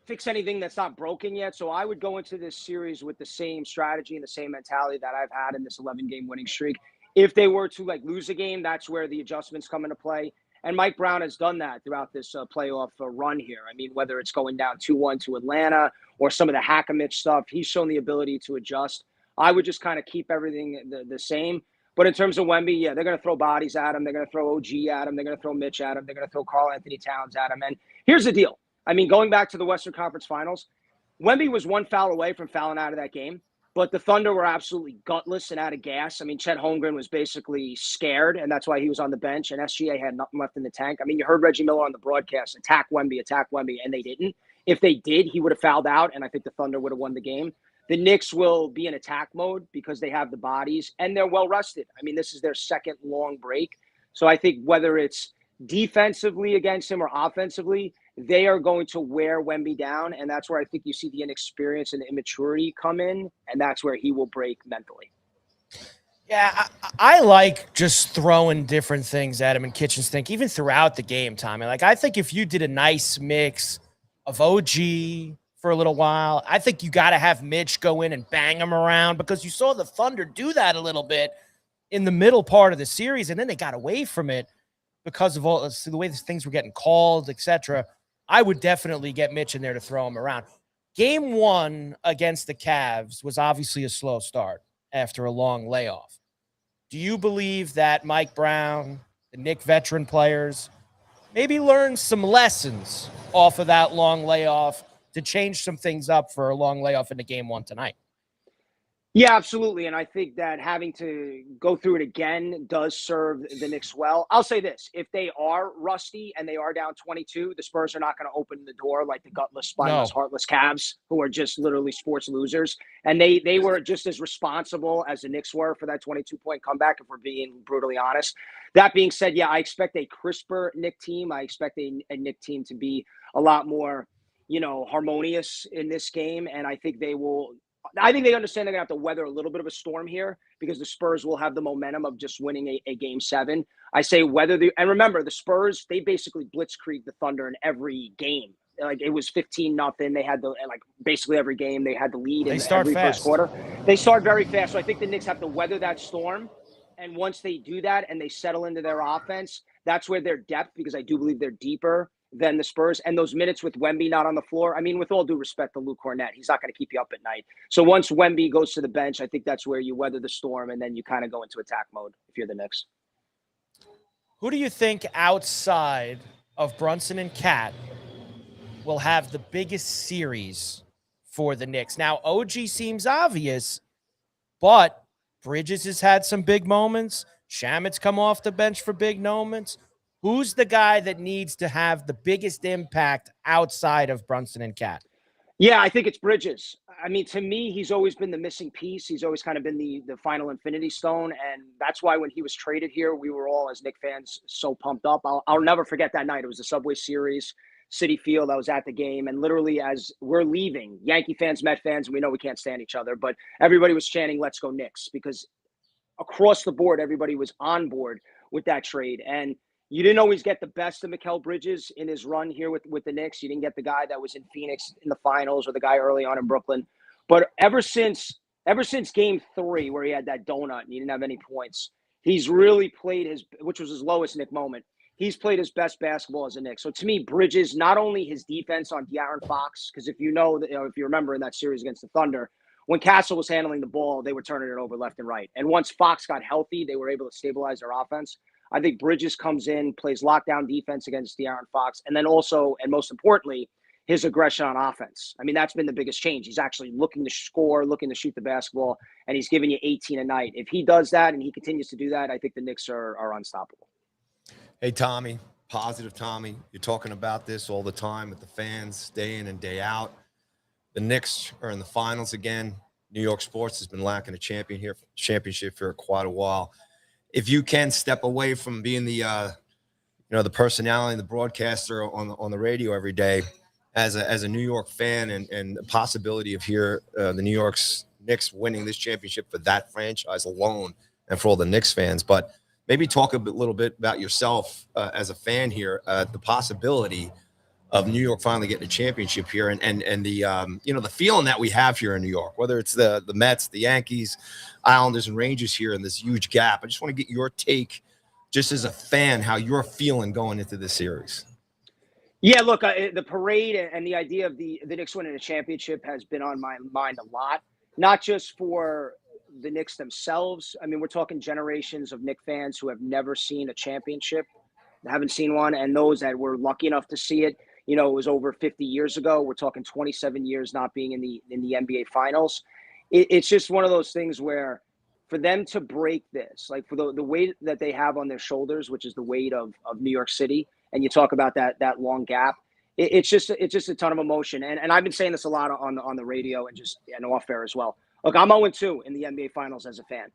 fix anything that's not broken yet. So I would go into this series with the same strategy and the same mentality that I've had in this 11-game winning streak. If they were to lose a game, that's where the adjustments come into play. And Mike Brown has done that throughout this playoff run here. I mean, whether it's going down 2-1 to Atlanta or some of the hack-a-Mitch stuff, he's shown the ability to adjust. I would just kind of keep everything the same. But in terms of Wemby, yeah, they're going to throw bodies at him. They're going to throw OG at him. They're going to throw Mitch at him. They're going to throw Karl Anthony Towns at him. And here's the deal. I mean, going back to the Western Conference Finals, Wemby was one foul away from fouling out of that game. But the Thunder were absolutely gutless and out of gas. I mean, Chet Holmgren was basically scared, and that's why he was on the bench, and SGA had nothing left in the tank. I mean, you heard Reggie Miller on the broadcast, attack Wemby, and they didn't. If they did, he would have fouled out, and I think the Thunder would have won the game. The Knicks will be in attack mode because they have the bodies, and they're well-rested. I mean, this is their second long break. So I think whether it's defensively against him or offensively, they are going to wear Wemby down, and that's where I think you see the inexperience and the immaturity come in, and that's where he will break mentally. Yeah, I like just throwing different things at him in kitchen sink, even throughout the game, Tommy. Like, I think if you did a nice mix of OG for a little while, I think you got to have Mitch go in and bang him around, because you saw the Thunder do that a little bit in the middle part of the series, and then they got away from it because of all the way things were getting called, etc. I would definitely get Mitch in there to throw him around. Game 1 against the Cavs was obviously a slow start after a long layoff. Do you believe that Mike Brown, the Knick veteran players, maybe learned some lessons off of that long layoff to change some things up for a long layoff into Game 1 tonight? Yeah, absolutely. And I think that having to go through it again does serve the Knicks well. I'll say this. If they are rusty and they are down 22, the Spurs are not going to open the door like the gutless, spineless, heartless Cavs, who are just literally sports losers. And they were just as responsible as the Knicks were for that 22-point comeback, if we're being brutally honest. That being said, yeah, I expect a crisper Knick team. I expect a Knick team to be a lot more, harmonious in this game. And I think they understand they're going to have to weather a little bit of a storm here, because the Spurs will have the momentum of just winning a Game 7. I say and remember, the Spurs, they basically blitzkrieged the Thunder in every game. Like, it was 15-0. They had basically every game they had the lead in every first quarter. They start very fast. So I think the Knicks have to weather that storm. And once they do that and they settle into their offense, that's where their depth, because I do believe they're deeper than the Spurs. And those minutes with Wemby not on the floor, I mean, with all due respect to Luke Cornett, he's not going to keep you up at night. So once Wemby goes to the bench, I think that's where you weather the storm, and then you kind of go into attack mode if you're the Knicks. Who do you think outside of Brunson and Cat will have the biggest series for the Knicks? Now, OG seems obvious, but Bridges has had some big moments. Shamit's come off the bench for big moments. Who's the guy that needs to have the biggest impact outside of Brunson and Cat? Yeah, I think it's Bridges. I mean, to me, he's always been the missing piece. He's always kind of been the final infinity stone. And that's why when he was traded here, we were all, as Knicks fans, so pumped up. I'll never forget that night. It was the Subway Series, Citi Field. I was at the game. And literally, as we're leaving, Yankee fans, Met fans, and we know we can't stand each other, but everybody was chanting, "Let's go Knicks," because across the board, everybody was on board with that trade. And you didn't always get the best of Mikal Bridges in his run here with the Knicks. You didn't get the guy that was in Phoenix in the finals or the guy early on in Brooklyn. But ever since Game 3, where he had that donut and he didn't have any points, he's really played which was his lowest Knick moment. He's played his best basketball as a Knick. So to me, Bridges, not only his defense on De'Aaron Fox, because if you remember in that series against the Thunder, when Castle was handling the ball, they were turning it over left and right. And once Fox got healthy, they were able to stabilize their offense. I think Bridges comes in, plays lockdown defense against De'Aaron Fox, and then also, and most importantly, his aggression on offense. I mean, that's been the biggest change. He's actually looking to score, looking to shoot the basketball, and he's giving you 18 a night. If he does that and he continues to do that, I think the Knicks are unstoppable. Hey, Tommy, positive Tommy. You're talking about this all the time with the fans, day in and day out. The Knicks are in the finals again. New York sports has been lacking a championship here for quite a while. if you can step away from being the the personality, the broadcaster on the radio every day, as a New York fan, and the possibility of the New York's Knicks winning this championship for that franchise alone, and for all the Knicks fans. But maybe talk little bit about yourself as a fan here, the possibility of New York finally getting a championship here, and the the feeling that we have here in New York, whether it's the Mets, the Yankees, Islanders, and Rangers here in this huge gap. I just want to get your take, just as a fan, how you're feeling going into this series. Yeah, look, the parade and the idea of the Knicks winning a championship has been on my mind a lot, not just for the Knicks themselves. I mean, we're talking generations of Knicks fans who have never seen a championship, haven't seen one, and those that were lucky enough to see it. It was over 50 years ago. We're talking 27 years not being in the NBA Finals. It's just one of those things where, for them to break this, like for the weight that they have on their shoulders, which is the weight of New York City, and you talk about that long gap, it's just a ton of emotion. And I've been saying this a lot on the radio and off air as well. Look, I'm 0-2 in the NBA Finals as a fan.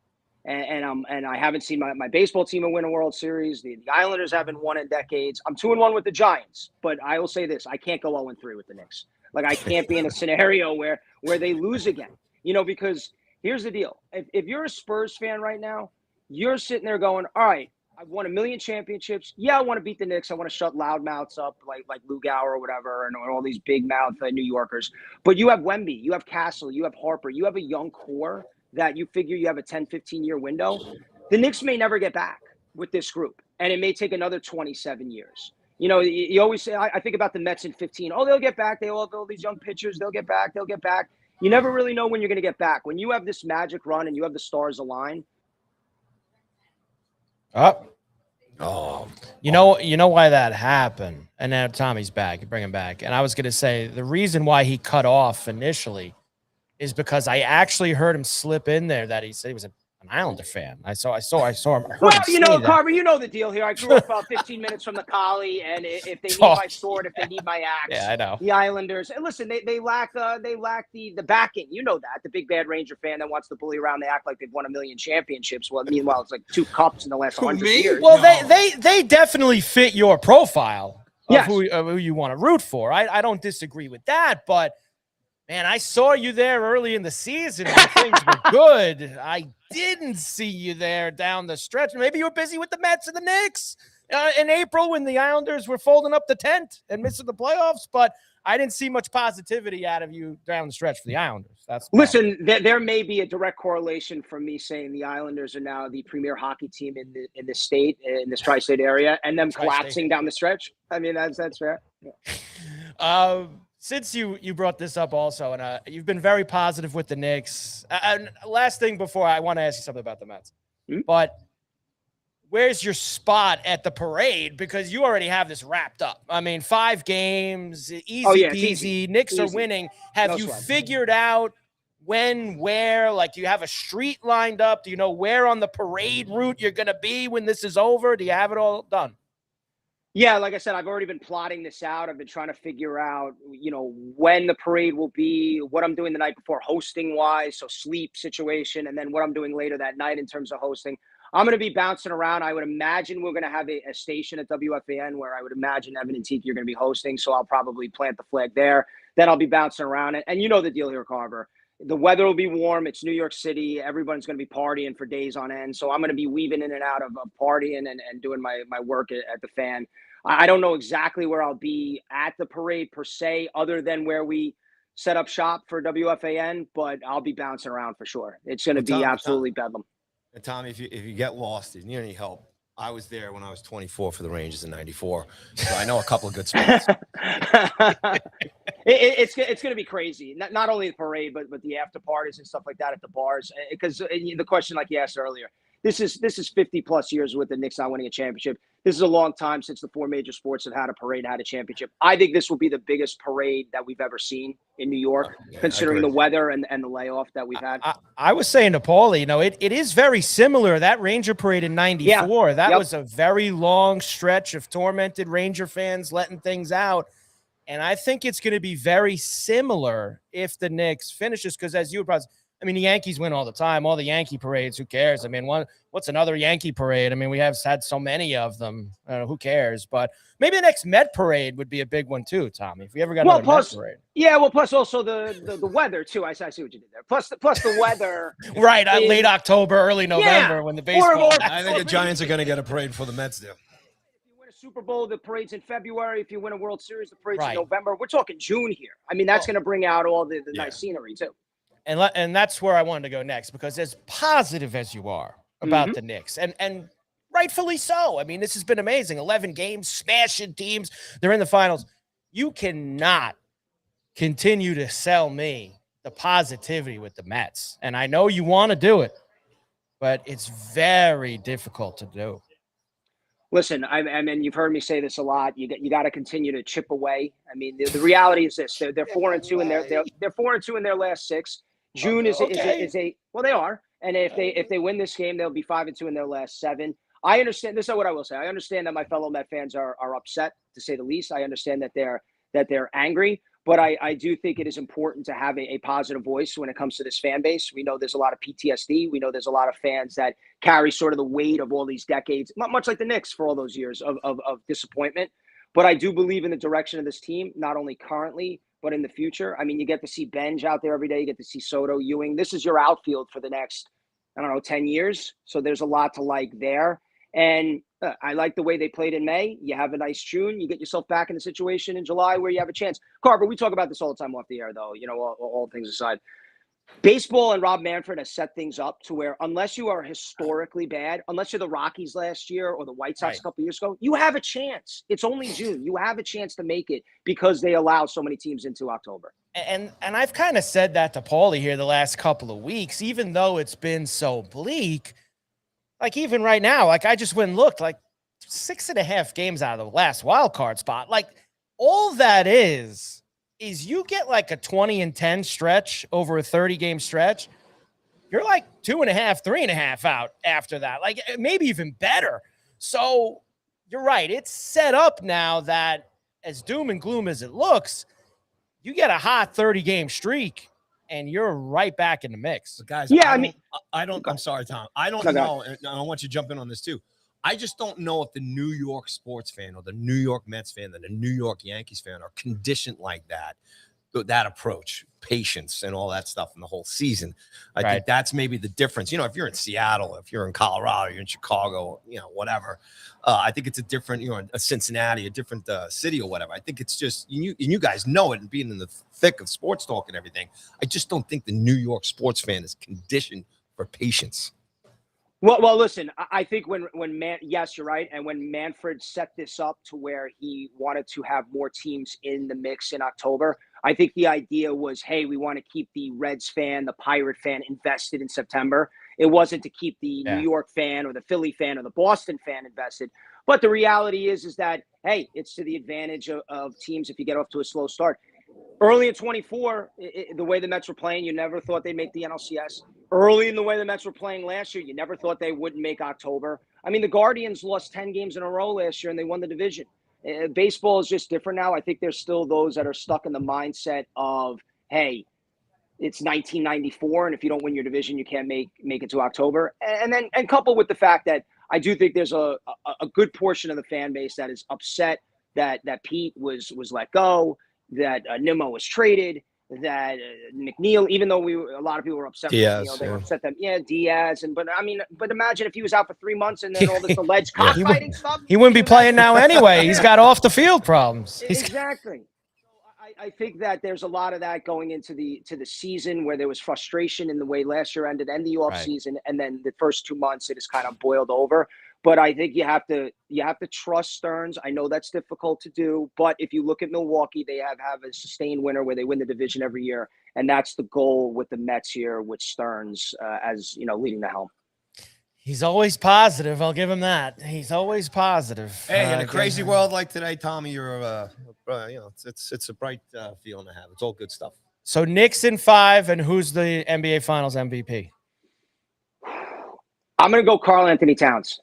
And I haven't seen my baseball team win a World Series. The Islanders haven't won in decades. I'm 2-1 with the Giants, but I will say this: I can't go 0-3 with the Knicks. Like, I can't be in a scenario where they lose again. Because here's the deal: if you're a Spurs fan right now, you're sitting there going, "All right, I've won 1 million championships. Yeah, I want to beat the Knicks. I want to shut loudmouths up like Lugauer or whatever, and all these big mouth New Yorkers." But you have Wemby, you have Castle, you have Harper, you have a young core that you figure you have a 10, 15-year window. The Knicks may never get back with this group, and it may take another 27 years. You always say, I think about the Mets in 15. Oh, they'll get back. They all have all these young pitchers. They'll get back. They'll get back. You never really know when you're going to get back. When you have this magic run and you have the stars align. You know why that happened? And now Tommy's back. You bring him back. And I was going to say the reason why he cut off initially is because I actually heard him slip in there that he said he was an Islander fan. I saw him. Well, Carver, you know the deal here. I grew up about 15 minutes from the Collie, and if they need my sword, if they need my axe, yeah, I know. The Islanders. And listen, they lack the backing. You know that. The big bad Ranger fan that wants to bully around, they act like they've won 1 million championships. Well, meanwhile, it's like 2 cups in the last 100 years. Well, they definitely fit your profile of who you want to root for. I don't disagree with that, but man, I saw you there early in the season when things were good. I didn't see you there down the stretch. Maybe you were busy with the Mets and the Knicks in April when the Islanders were folding up the tent and missing the playoffs, but I didn't see much positivity out of you down the stretch for the Islanders. Listen, there may be a direct correlation from me saying the Islanders are now the premier hockey team in this state, in this tri-state area, and them collapsing down the stretch. I mean, that's fair. Yeah. Since you brought this up also, and you've been very positive with the Knicks. And last thing before, I want to ask you something about the Mets. Mm-hmm. But where's your spot at the parade? Because you already have this wrapped up. I mean, 5 games, easy peasy. Easy. Knicks are winning. Have you figured out when, where? Like, do you have a street lined up? Do you know where on the parade route you're going to be when this is over? Do you have it all done? Yeah, like I said, I've already been plotting this out. I've been trying to figure out, when the parade will be, what I'm doing the night before hosting-wise, so sleep situation, and then what I'm doing later that night in terms of hosting. I'm going to be bouncing around. I would imagine we're going to have a station at WFAN where I would imagine Evan and Tiki are going to be hosting, so I'll probably plant the flag there. Then I'll be bouncing around. And you know the deal here, Carver. The weather will be warm. It's New York City. Everyone's going to be partying for days on end. So I'm going to be weaving in and out of partying and doing my work at the Fan. I don't know exactly where I'll be at the parade per se, other than where we set up shop for WFAN, but I'll be bouncing around for sure. It's going to be absolutely bedlam. And Tommy, if you get lost, if you need any help, I was there when I was 24 for the Rangers in '94, so I know a couple of good spots. It's going to be crazy. Not only the parade, but the after parties and stuff like that at the bars. Because the question, like you asked earlier, this is 50 plus years with the Knicks not winning a championship. This is a long time since the 4 major sports have had a parade, had a championship. I think this will be the biggest parade that we've ever seen in New York, considering the weather and the layoff that we've had. I was saying to Paulie, it is very similar. That Ranger parade in '94, that was a very long stretch of tormented Ranger fans letting things out. And I think it's going to be very similar if the Knicks finishes, because as you were probably, I mean, the Yankees win all the time. All the Yankee parades, who cares? I mean, what's another Yankee parade? I mean, we have had so many of them. Who cares? But maybe the next Met parade would be a big one too, Tommy. If we ever got another Met parade. Yeah, well, plus also the weather too. I see what you did there. Plus the weather. Right, late October, early November when the baseball. I think the Giants are going to get a parade before the Mets do. If you win a Super Bowl, the parade's in February. If you win a World Series, the parade's in Right. November. We're talking June here. I mean, that's going to bring out all the nice scenery too. And that's where I wanted to go next, because as positive as you are about the Knicks, and rightfully so. I mean, this has been amazing. 11 games, smashing teams. They're in the finals. You cannot continue to sell me the positivity with the Mets. And I know you want to do it, but it's very difficult to do. Listen, I mean, you've heard me say this a lot. You got to continue to chip away. I mean, the reality is this: they're 4-2 in they're 4-2 in their last 6. June is a well, they are, and if they win this game, they'll be 5-2 in their last 7. I understand. This is what I will say. I understand that my fellow Met fans are upset, to say the least. I understand that they're angry, but I do think it is important to have a positive voice when it comes to this fan base. We know there's a lot of PTSD. We know there's a lot of fans that carry sort of the weight of all these decades, much like the Knicks for all those years of disappointment. But I do believe in the direction of this team, not only currently, but in the future. I mean, you get to see Benj out there every day. You get to see Soto, Ewing. This is your outfield for the next, 10 years. So there's a lot to like there. And I like the way they played in May. You have a nice June. You get yourself back in a situation in July where you have a chance. Carver, we talk about this all the time off the air, though, all things aside. Baseball and Rob Manfred has set things up to where unless you are historically bad, unless you're the Rockies last year or the White Sox a couple of years ago, you have a chance. It's only June. You have a chance to make it because they allow so many teams into October. And I've kind of said that to Paulie here the last couple of weeks, even though it's been so bleak. Like even right now, like I just went and looked, like 6.5 games out of the last wild card spot. Like all that is you get like a 20-10 stretch over a 30-game stretch. You're like 2.5, 3.5 out after that, like maybe even better. So you're right. It's set up now that as doom and gloom as it looks, you get a hot 30-game streak and you're right back in the mix. But guys, yeah, I'm sorry, Tom. I don't know. And I want you to jump in on this too. I just don't know if the New York sports fan or the New York Mets fan and the New York Yankees fan are conditioned like that approach, patience and all that stuff in the whole season. I think that's maybe the difference. If you're in Seattle, if you're in Colorado, you're in Chicago, whatever. I think it's a different, a Cincinnati, a different city or whatever. I think it's just, you guys know it and being in the thick of sports talk and everything. I just don't think the New York sports fan is conditioned for patience. Well, listen, I think yes, you're right. And when Manfred set this up to where he wanted to have more teams in the mix in October, I think the idea was, hey, we want to keep the Reds fan, the Pirate fan invested in September. It wasn't to keep the New York fan or the Philly fan or the Boston fan invested. But the reality is that, hey, it's to the advantage of teams if you get off to a slow start. Early in 24, the way the Mets were playing, you never thought they'd make the NLCS. Early in the way the Mets were playing last year, you never thought they wouldn't make October. I mean, the Guardians lost 10 games in a row last year, and they won the division. Baseball is just different now. I think there's still those that are stuck in the mindset of, hey, it's 1994, and if you don't win your division, you can't make it to October. And coupled with the fact that I do think there's a good portion of the fan base that is upset that Pete was let go, that Nimmo was traded, that McNeil, even though a lot of people were upset with McNeil, they were upset that Diaz, but imagine if he was out for 3 months and then all this alleged cockfighting stuff. He wouldn't be playing now anyway. He's got off the field problems. Exactly. I think that there's a lot of that going into the season where there was frustration in the way last year ended and the off season, and then the first 2 months it is kind of boiled over. But I think you have to trust Stearns. I know that's difficult to do, but if you look at Milwaukee, they have a sustained winner where they win the division every year, and that's the goal with the Mets here with Stearns as leading the helm. He's always positive. I'll give him that. He's always positive. Hey, in a crazy world like today, Tommy, you're it's a bright feeling to have. It's all good stuff. So Knicks in 5, and who's the NBA Finals MVP? I'm gonna go Karl Anthony Towns.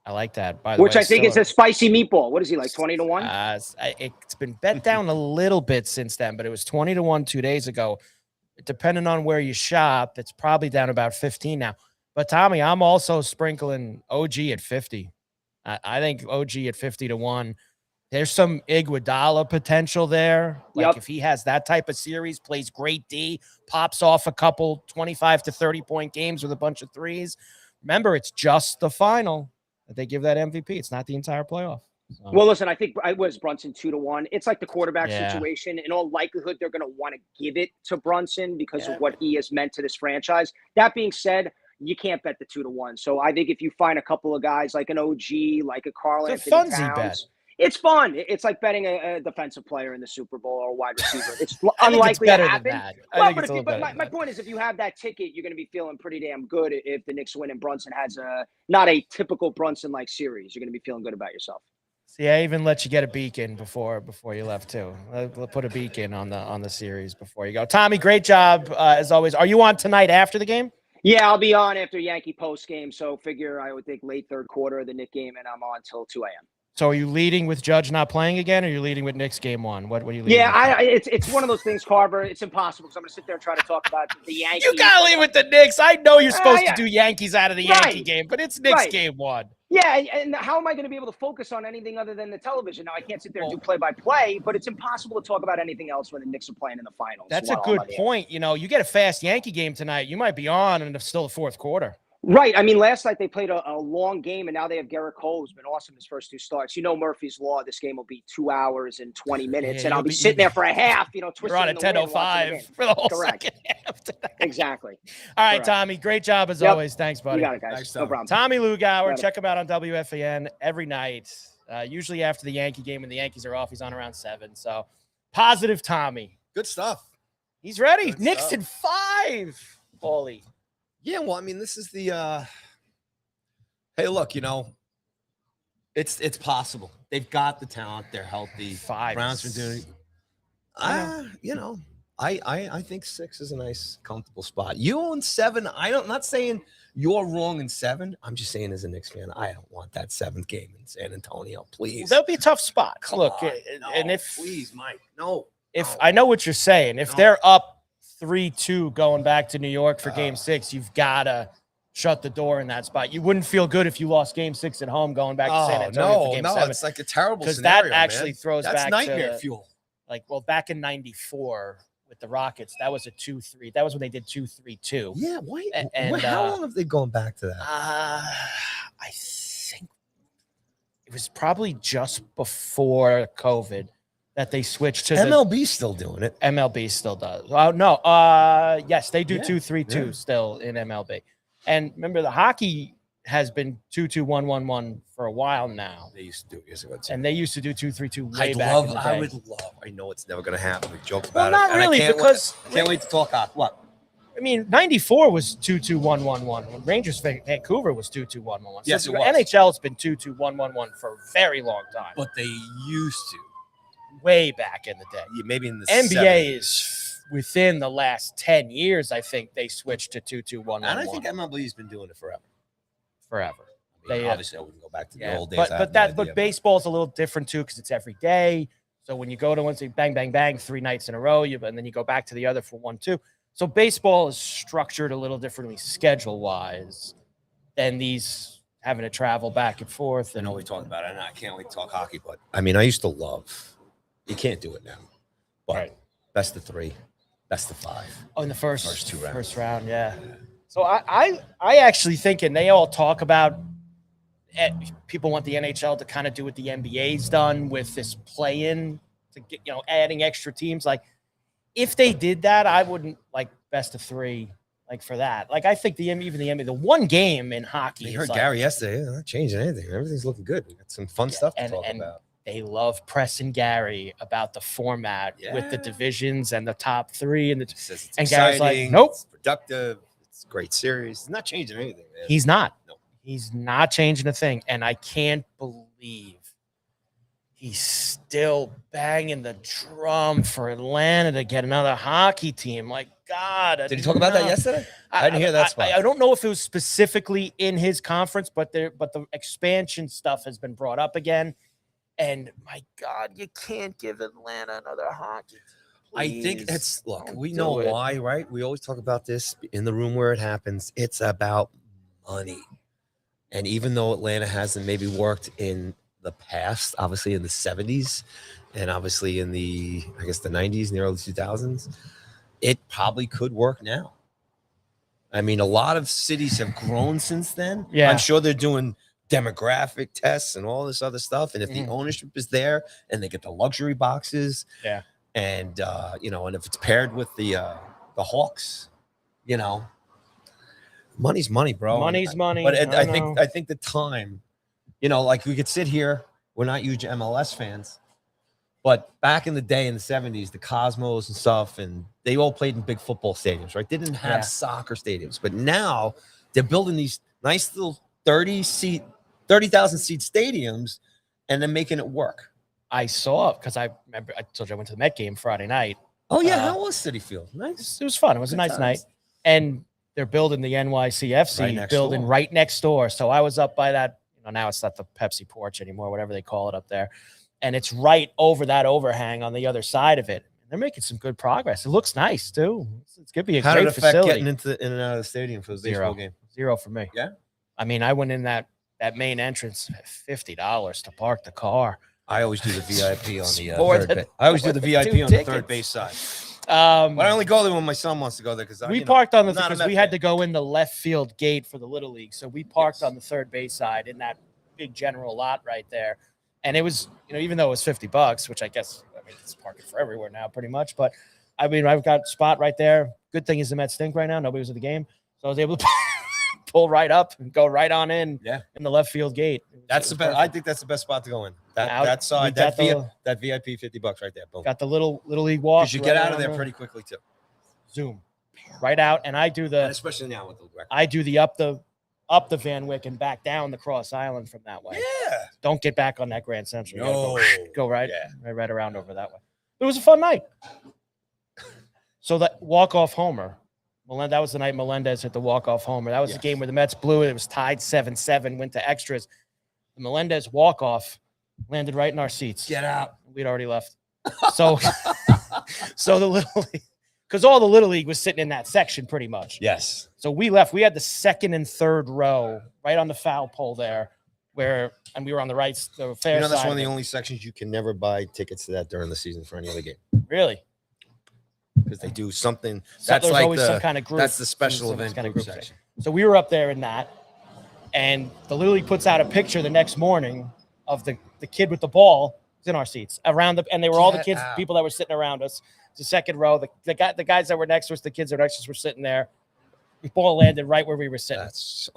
I like that, by the way. Which I think is a spicy meatball. What is he, like 20-1? It's been bet down a little bit since then, but it was 20-1 2 days ago. depending on where you shop, it's probably down about 15 now. But Tommy, I'm also sprinkling OG at 50. I think OG at 50 to 1. There's some Iguodala potential there. Like if he has that type of series, plays great D, pops off a couple 25 to 30 point games with a bunch of threes. Remember, it's just the final that they give that MVP. It's not the entire playoff. So. Well, listen, I think I was Brunson 2 to 1. It's like the quarterback situation. In all likelihood, they're going to want to give it to Brunson because of what he has meant to this franchise. That being said, you can't bet the 2 to 1. So I think if you find a couple of guys like an OG, like a Karl Anthony Towns, it's fun. It's like betting a defensive player in the Super Bowl or a wide receiver. It's unlikely to happen. But my point is, if you have that ticket, you're going to be feeling pretty damn good if the Knicks win and Brunson has not a typical Brunson-like series. You're going to be feeling good about yourself. See, I even let you get a beacon before you left too. I'll put a beacon on the series before you go. Tommy, great job as always. Are you on tonight after the game? Yeah, I'll be on after Yankee post game. So figure I would think late third quarter of the Knicks game, and I'm on till 2 a.m. So are you leading with Judge not playing again, or are you leading with Knicks game 1? What are you leading? Yeah, it's one of those things, Carver. It's impossible because I'm going to sit there and try to talk about the Yankees. You got to lead with the Knicks. I know you're supposed to do Yankees out of the Yankee game, but it's Knicks game 1. Yeah, and how am I going to be able to focus on anything other than the television? Now, I can't sit there and do play-by-play, but it's impossible to talk about anything else when the Knicks are playing in the finals. That's a good point. You know, you get a fast Yankee game tonight, you might be on, and it's still the fourth quarter. Right. I mean, last night they played a long game, and now they have Garrett Cole, who's been awesome his first 2 starts. You know Murphy's Law. This game will be 2 hours and 20 minutes, and I'll be sitting there for a half, twisting You're on at 10:05 for the whole second half tonight. Exactly. All right, Tommy, great job as always. Thanks, buddy. You got it, guys. Thanks, no problem. Tommy Lugauer, check him out on WFAN every night, usually after the Yankee game when the Yankees are off. He's on around 7. So, positive Tommy. Good stuff. He's ready. Good Knicks stuff. in 5, Paulie. Yeah, well, I mean, this is the hey, look, it's possible. They've got the talent. They're healthy. 5. Browns are doing I think 6 is a nice, comfortable spot. You own 7. I'm not saying you're wrong in 7. I'm just saying as a Knicks fan, I don't want that 7th game in San Antonio, please. That'll be a tough spot. Look, and if please, Mike, I know what you're saying. If they're up 3-2 going back to New York for game 6, you've got to shut the door in that spot. You wouldn't feel good if you lost game 6 at home going back to San Antonio for game 7. It's like a terrible because scenario, that actually throws That's back nightmare to fuel. Back in 94 with the Rockets, that was a 2-3. That was when they did 2-3-2. Yeah, why? And how long have they gone back to that? I think it was probably just before COVID that they switched to MLB still doing it. MLB still does. Oh no, yes, they do 2-3-2 still in MLB. And remember, the hockey has been 2-2-1-1-1 for a while now. They used to do it years ago too. And they used to do 2-3-2 way I would love. I know it's never going to happen. We joked about not it. really, because can't wait to talk hockey. What? I mean, 94 was 2-2-1-1-1. When Rangers Vancouver was 2-2-1-1-1. Yes, so it was. NHL has been 2-2-1-1-1 for a very long time. But they used to. Way back in the day. Yeah, maybe in the NBA is within the last 10 years, I think they switched to 2-2-1-1-1. And I think MLB's been doing it forever. Forever. I mean, obviously, I wouldn't go back to the old days. But baseball's a little different too because it's every day. So when you go to one, say bang, bang, bang, 3 nights in a row, and then you go back to the other for 1, 2. So baseball is structured a little differently schedule-wise than these having to travel back and forth. I know we talked about it, and I can't wait to talk hockey. But I mean, I used to love. You can't do it now. But best of 3, best of 5. Oh, in the first 2 rounds. First round, yeah. So I actually think, and they all talk about people want the NHL to kind of do what the NBA's done with this play-in to get, adding extra teams. Like, if they did that, I wouldn't like best of 3, like for that. Like, I think the NBA, the one game in hockey. You heard Gary yesterday. Not changing anything. Everything's looking good. We got some fun stuff to talk about. They love pressing Gary about the format with the divisions and the top 3 and Gary's like, nope, it's productive. It's a great series. It's not changing anything, man. He's not. No. He's not changing a thing. And I can't believe he's still banging the drum for Atlanta to get another hockey team. Like, God. Did he talk about that yesterday? I didn't hear that spot. I don't know if it was specifically in his conference, but the expansion stuff has been brought up again. And my God, you can't give Atlanta another hockey team. I think Please. it's look. Don't We do know it. why, right? We always talk about this in the room where it happens. It's about money, and even though Atlanta hasn't maybe worked in the past, obviously in the '70s, and obviously in the I guess the '90s and the early 2000s, it probably could work now. I mean, a lot of cities have grown since then. Yeah. I'm sure they're doing demographic tests and all this other stuff. And if the Mhm. ownership is there and they get the luxury boxes, Yeah. and and if it's paired with the Hawks, money's money, bro. Money's money. But I I think the time, like we could sit here. We're not huge MLS fans, but back in the day in the '70s, the Cosmos and stuff, and they all played in big football stadiums, right? They didn't have Yeah. soccer stadiums, but now they're building these nice little 30,000 seat stadiums, and then making it work. I saw because I remember I told you I went to the Met game Friday night. Oh yeah, how was City Field? Nice. It was fun. It was a Good nice times. night. And they're building the NYCFC Right next building door. right next door. So I was up by that. Now it's not the Pepsi porch anymore, whatever they call it up there. And it's right over that overhang on the other side of it. They're making some good progress. It looks nice too. It's going to be a How great did it affect facility. getting in and out of the stadium for the baseball game? Zero for me. Yeah? I mean, I went in that main entrance, $50 to park the car. I always do the VIP on the More third than- base. I always do the more than VIP two on the tickets. third base side. Um, But I only go there when my son wants to go there because we parked on the not a because Met we had fan. to go in the left field gate for the Little League. So we parked on the third base side in that big general lot right there. And it was, even though it was $50, which I guess, it's parking for everywhere now pretty much. But I mean, I've got a spot right there. Good thing is the Mets stink right now. Nobody was at the game. So I was able to pull right up and go right on in the left field gate. That's the best. I think that's the best spot to go in. That side, got that VIP $50 right there. Boom. Got the little league walk. Because you get out of there pretty quickly too. Zoom. Right out. And I do And the especially now with the record. I do the up the Van Wyck and back down the Cross Island from that way. Yeah. Don't get back on that Grand Central. You gotta No. go right, Yeah. right around over that way. It was a fun night. So that walk-off homer, that was the night Melendez hit the walk-off homer. That was the game where the Mets blew it. It was tied 7-7, went to extras. The Melendez walk-off landed right in our seats. Get out. We'd already left. So, so the Little League, because all the Little League was sitting in that section pretty much. Yes. So we left. We had the second and third row right on the foul pole there, and we were on the right, the fair side. That's one of of the it. only sections you can never buy tickets to that during the season for any other game Really? because they do something. So That's there's like always the some kind of group. that's the special some event kind of group group section. So we were up there in that, and the Little League puts out a picture the next morning of the kid with the ball in our seats and they were all the Get kids, out. people that were sitting around us. The second row, the guys that were next to us, the kids that were next to us were sitting there. The ball landed right where we were sitting. That's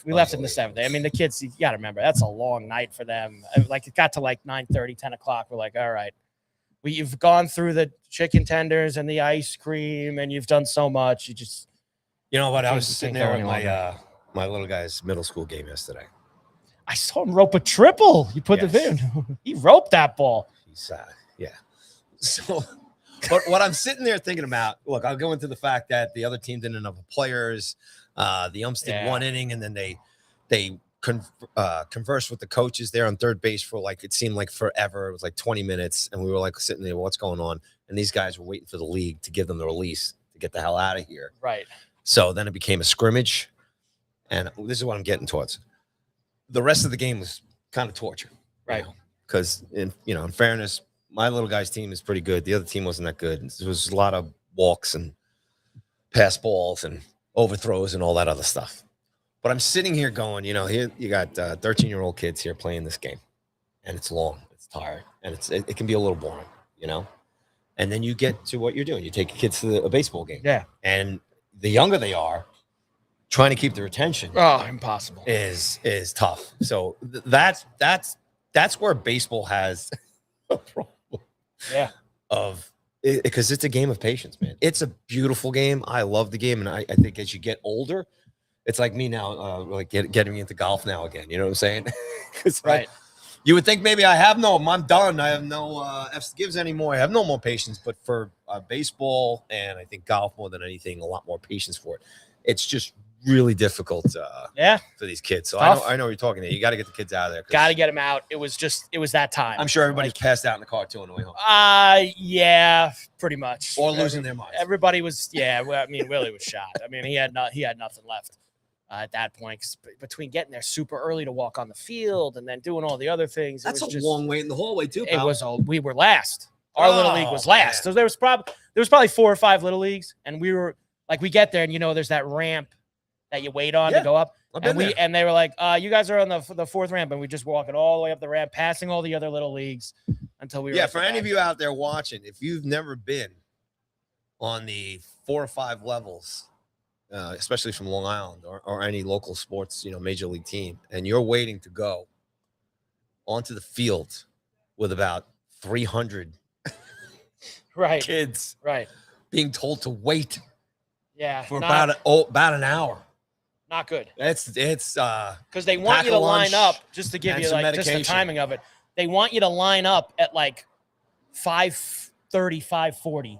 We left in the seventh. I mean, the kids, you got to remember, that's a long night for them. Like, it got to like 9:30, 10 o'clock. We're like, all right, you've gone through the chicken tenders and the ice cream, and you've done so much. You know what? I was Can't sitting go there at any longer. my little guy's middle school game yesterday. I saw him rope a triple. You put the Yes. video. He roped that ball. He's yeah. So, but what I'm sitting there thinking about, look, I'll go into the fact that the other team didn't have enough players. The umps did one inning, and then they conversed with the coaches there on third base for it seemed like forever. It was like 20 minutes, and we were like sitting there, what's going on? And these guys were waiting for the league to give them the release to get the hell out of here. Right. So then it became a scrimmage, and this is what I'm getting towards. The rest of the game was kind of torture, Right. Because in fairness, my little guy's team is pretty good. The other team wasn't that good. There was a lot of walks and pass balls and overthrows and all that other stuff. But I'm sitting here going, here you got 13-year-old kids here playing this game, and it's long, it's tired, and it can be a little boring, And then you get to what you're doing. You take your kids to a baseball game. Yeah. And the younger they are, trying to keep their attention Impossible. is tough. So that's where baseball has a problem. Yeah. Because it's a game of patience, man. It's a beautiful game. I love the game, and I think as you get older, it's like me now, like getting me into golf now again. You know what I'm saying? Right. You would think maybe I'm done. I have no F's gives anymore. I have no more patience. But for baseball and I think golf more than anything, a lot more patience for it. It's just really difficult Yeah. for these kids. So Tough. I know what you're talking to. You got to get the kids out of there. 'cause Got to get him out. It was that time. I'm sure everybody's passed out in the car too on the way home. Yeah, pretty much. Or losing their minds. Everybody was, yeah. Well, I mean, Willie was shot. I mean, he had nothing left at that point. 'Cause between getting there super early to walk on the field and then doing all the other things, That's it was a just, long way in the hallway too, It pal. was. We were last. Our little league was last. Man. So there was probably 4 or 5 little leagues, and we were like, we get there, and there's that ramp that you wait on to go up. And they were like, you guys are on the 4th ramp, and we just walking all the way up the ramp, passing all the other little leagues until we were. Yeah, for any of you out there watching, if you've never been on the 4 or 5 levels, especially from Long Island or any local sports, major league team, and you're waiting to go onto the field with about 300 right kids, right, being told to wait for not, about an hour. Not good. It's because they want you to line up, just to give you like just the timing of it. They want you to line up at like 5:30, 5:40,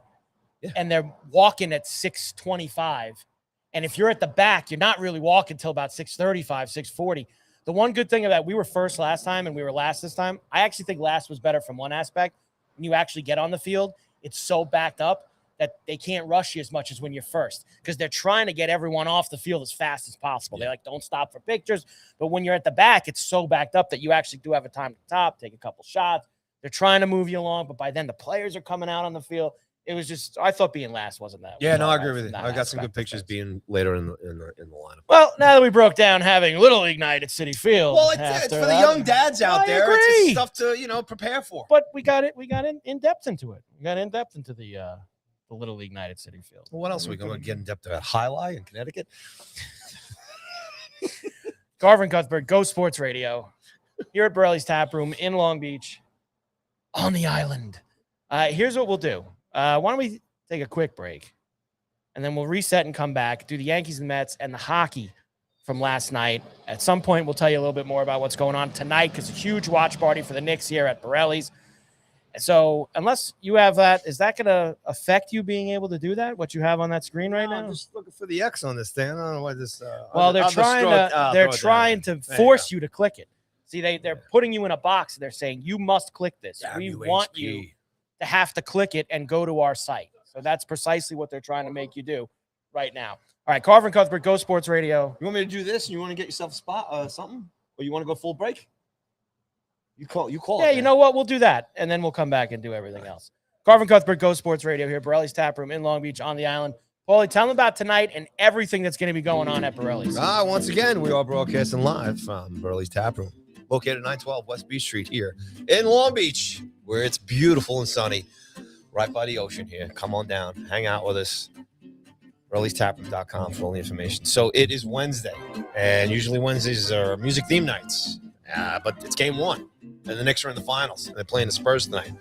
and they're walking at 6:25. And if you're at the back, you're not really walking till about 6:35, 6:40. The one good thing about we were first last time and we were last this time, I actually think last was better from one aspect. When you actually get on the field, it's so backed up that they can't rush you as much as when you're first, because they're trying to get everyone off the field as fast as possible. They don't stop for pictures. But when you're at the back, it's so backed up that you actually do have a time to stop, take a couple shots. They're trying to move you along, but by then the players are coming out on the field. It was just, I thought being last wasn't that. Yeah, no, I agree with you. I got some good pictures being later in the lineup. Well, now that we broke down having Little League night at Citi Field. Well, it's for the young dads out there. Agree. It's stuff to prepare for. But we got in depth into it. We got in depth into the Little League night at Citi Field. Well, what else are we going to get in depth about? Highlight in Connecticut? Carver and Cuthbert, Go Sports Radio, here at Borrelli's Taproom in Long Beach, on the island. Here's what we'll do. Why don't we take a quick break, and then we'll reset and come back, do the Yankees and Mets and the hockey from last night. At some point, we'll tell you a little bit more about what's going on tonight, because it's a huge watch party for the Knicks here at Borrelli's. So unless you have that, is that going to affect you being able to do that, what you have on that screen right now? I'm just looking for the X on this thing. I don't know why this. Well, they're trying to force you to click it. See, they're putting you in a box. And they're saying, you must click this. We want you to have to click it and go to our site. So that's precisely what they're trying to make you do right now. All right, Carver and Cuthbert, Go Sports Radio. You want me to do this, and you want to get yourself a spot, something, or you want to go full break? You call. Yeah, you know what? We'll do that, and then we'll come back and do everything else. Carver and Cuthbert, Go Sports Radio here, Borrelli's Taproom in Long Beach on the island. Paulie, tell them about tonight and everything that's going to be going on at Borrelli's. Once again, we are broadcasting live from Borrelli's Taproom, located at 912 West Beach Street here in Long Beach, where it's beautiful and sunny, right by the ocean here. Come on down, hang out with us. Borrelli'sTaproom.com for all the information. So it is Wednesday, and usually Wednesdays are music theme nights, but it's game 1, and the Knicks are in the finals, and they're playing the Spurs tonight.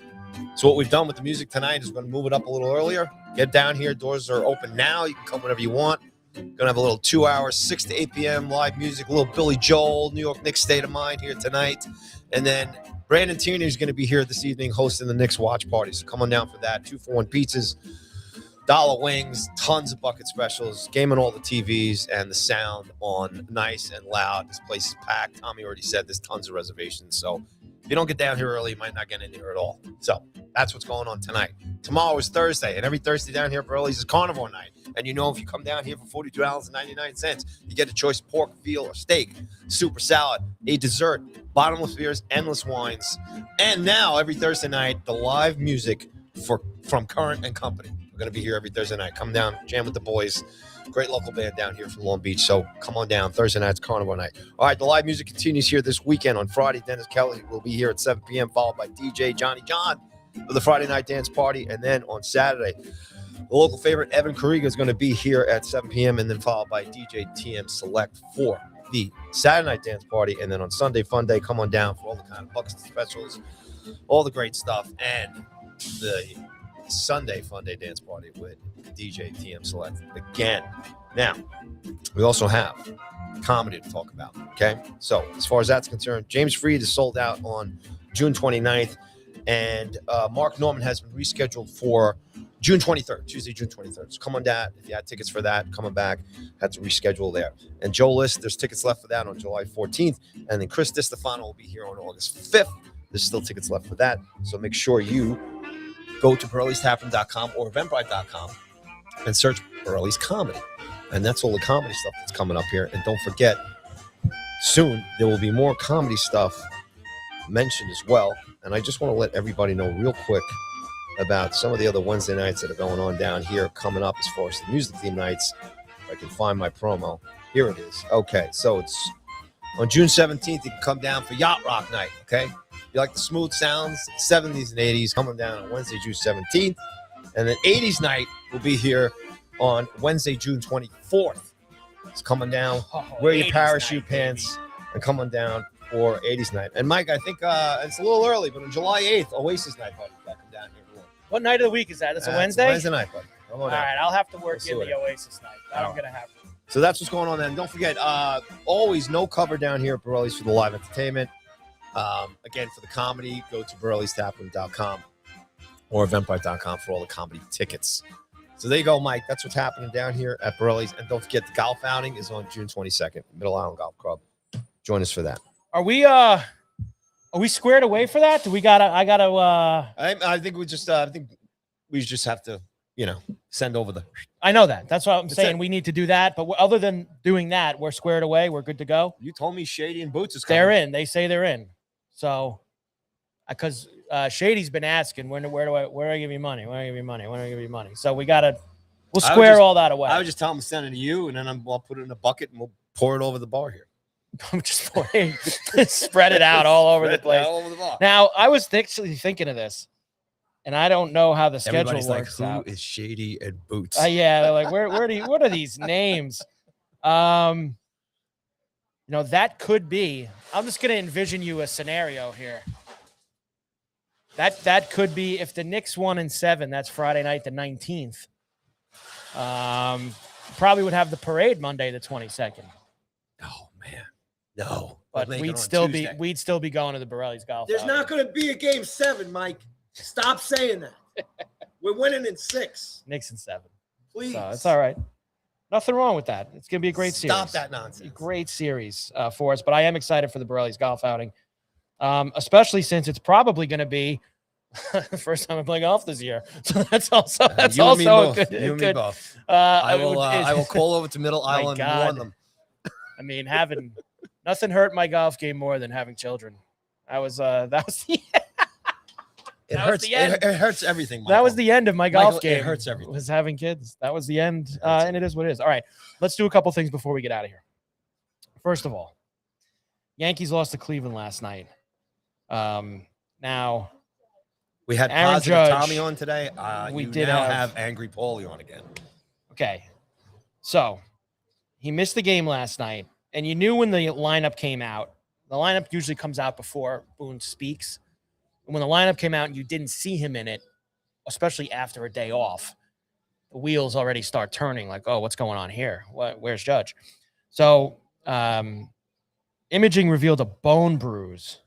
So what we've done with the music tonight is we're going to move it up a little earlier. Get down here. Doors are open now. You can come whenever you want. Going to have a little 2 hours, 6 to 8 p.m. live music, a little Billy Joel, New York Knicks State of Mind here tonight. And then Brandon Tierney is going to be here this evening hosting the Knicks watch party. So come on down for that. 2-for-1 pizzas, dollar wings, tons of bucket specials, gaming all the TVs, and the sound on nice and loud. This place is packed. Tommy already said there's tons of reservations. So if you don't get down here early, you might not get in here at all. So that's what's going on tonight. Tomorrow is Thursday, and every Thursday down here at Borrelli's is carnivore night. And if you come down here for $42.99, you get a choice of pork, veal, or steak, super salad, a dessert, bottomless beers, endless wines. And now, every Thursday night, the live music from Current and Company. We're going to be here every Thursday night. Come down, jam with the boys. Great local band down here from Long Beach. So come on down. Thursday night's carnival night. All right, the live music continues here this weekend. On Friday, Dennis Kelly will be here at 7 p.m., followed by DJ Johnny John for the Friday night dance party. And then on Saturday, the local favorite Evan Kariga is going to be here at 7 p.m. and then followed by DJ TM Select for the Saturday night dance party. And then on Sunday, Fun Day, come on down for all the kind of buckets specials, all the great stuff, and the Sunday Fun Day dance party with DJ TM Select again. Now, we also have comedy to talk about, okay? So as far as that's concerned, James Freed is sold out on June 29th, and Mark Norman has been rescheduled for June 23rd, Tuesday, June 23rd. So come on down. If you had tickets for that, coming back, had to reschedule there. And Joe List, there's tickets left for that on July 14th. And then Chris DiStefano will be here on August 5th. There's still tickets left for that. So make sure you go to Borrelli'sTaproom.com or Eventbrite.com and search Borrelli's Comedy. And that's all the comedy stuff that's coming up here. And don't forget, soon there will be more comedy stuff mentioned as well. And I just want to let everybody know real quick about some of the other Wednesday nights that are going on down here coming up as far as the music theme nights. If I can find my promo. Here it is. Okay, so it's on June 17th. You can come down for Yacht Rock Night, okay? You like the smooth sounds, 70s and 80s, coming down on Wednesday, June 17th. And then 80s night will be here on Wednesday, June 24th. It's coming down. Wear your parachute night, pants and come on down for 80s night. And Mike, I think it's a little early, but on July 8th, Oasis night, buddy. Come down here. What night of the week is that? It's a Wednesday? Wednesday night, buddy. All right, I'll have to work in the Oasis night. I'm going to have to. So that's what's going on then. Don't forget, always no cover down here at Borrelli's for the live entertainment. Again, for the comedy, go to Borrelli'sTaproom.com or Eventbrite.com for all the comedy tickets. So there you go, Mike. That's what's happening down here at Borrelli's. And don't forget, the golf outing is on June 22nd, Middle Island Golf Club. Join us for that. Are we squared away for that? I think we just have to, send over the. I know that. That's what I'm saying. We need to do that. But other than doing that, we're squared away. We're good to go. You told me Shady and Boots is coming. They're in. They say they're in. So, because Shady's been asking, where do I give you money? When do I give you money? When do I give you money? So we'll square all that away. I would just tell him to send it to you, and then I'll put it in a bucket and we'll pour it over the bar here. Just spread it out all over the place. All over the bar. Now, I was actually thinking of this, and I don't know how the schedule works like, out. Who is Shady and Boots? Yeah, they're like, what are these names? That could be. I'm just going to envision you a scenario here. That could be if the Knicks won in 7. That's Friday night, the 19th. Probably would have the parade Monday, the 22nd. Oh man. No, but we'd still be going to the Borrelli's golf. There's not going to be a game 7, Mike. Stop saying that. We're winning in 6. Knicks in 7. Please. So it's all right. Nothing wrong with that. It's going to be a great series. Stop that nonsense. A great series for us. But I am excited for the Borrelli's golf outing, especially since it's probably going to be the first time I'm playing golf this year. So that's also a good. You and me both. I will call over to Middle Island and warn them. I mean, nothing hurt my golf game more than having children. That was the It hurts everything, Michael. That was the end of my golf game. It hurts everything. Was having kids. That was the end, and it is what it is. All right, let's do a couple things before we get out of here. First of all, Yankees lost to Cleveland last night. Now we had Aaron positive Judge, Tommy on today. We did now have Angry Paulie on again. Okay, so he missed the game last night, and you knew when the lineup came out. The lineup usually comes out before Boone speaks. And when the lineup came out and you didn't see him in it, especially after a day off, the wheels already start turning like, oh, what's going on here? Where's Judge? So imaging revealed a bone bruise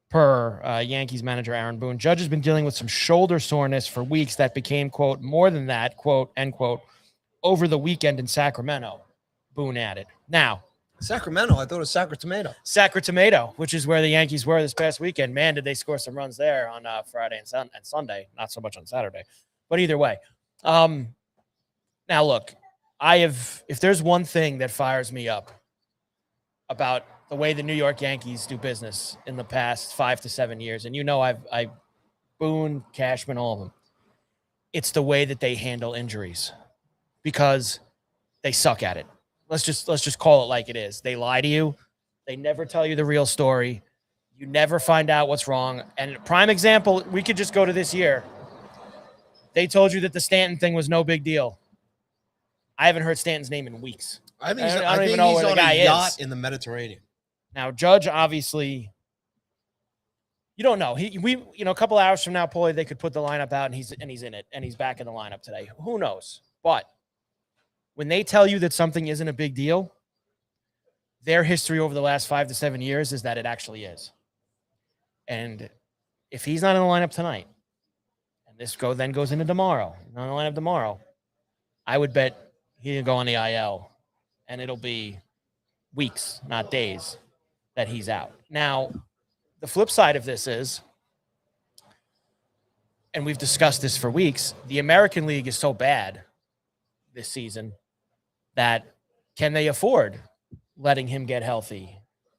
per Yankees manager Aaron Boone. Judge has been dealing with some shoulder soreness for weeks that became, quote, more than that, quote, end quote, over the weekend in Sacramento, Boone added. Now, Sacramento, I thought it was Sacramento, which is where the Yankees were this past weekend. Man, did they score some runs there on Friday and Sunday. Not so much on Saturday. But either way. Now, look, if there's one thing that fires me up about the way the New York Yankees do business in the past 5 to 7 years, and I Boone, Cashman, all of them, it's the way that they handle injuries because they suck at it. Let's just call it like it is. They lie to you. They never tell you the real story. You never find out what's wrong. And prime example, we could just go to this year. They told you that the Stanton thing was no big deal. I haven't heard Stanton's name in weeks. I don't even know where the guy is. Yacht in the Mediterranean. Now, Judge, obviously, you don't know. A couple hours from now, Paulie, they could put the lineup out and he's in it and he's back in the lineup today. Who knows? But when they tell you that something isn't a big deal, their history over the last 5 to 7 years is that it actually is. And if he's not in the lineup tonight, and and this then goes into tomorrow, on the line of tomorrow, I would bet he'll go on the IL, and it'll be weeks, not days, that he's out. Now, the flip side of this is, and we've discussed this for weeks, the American League is so bad this season that can they afford letting him get healthy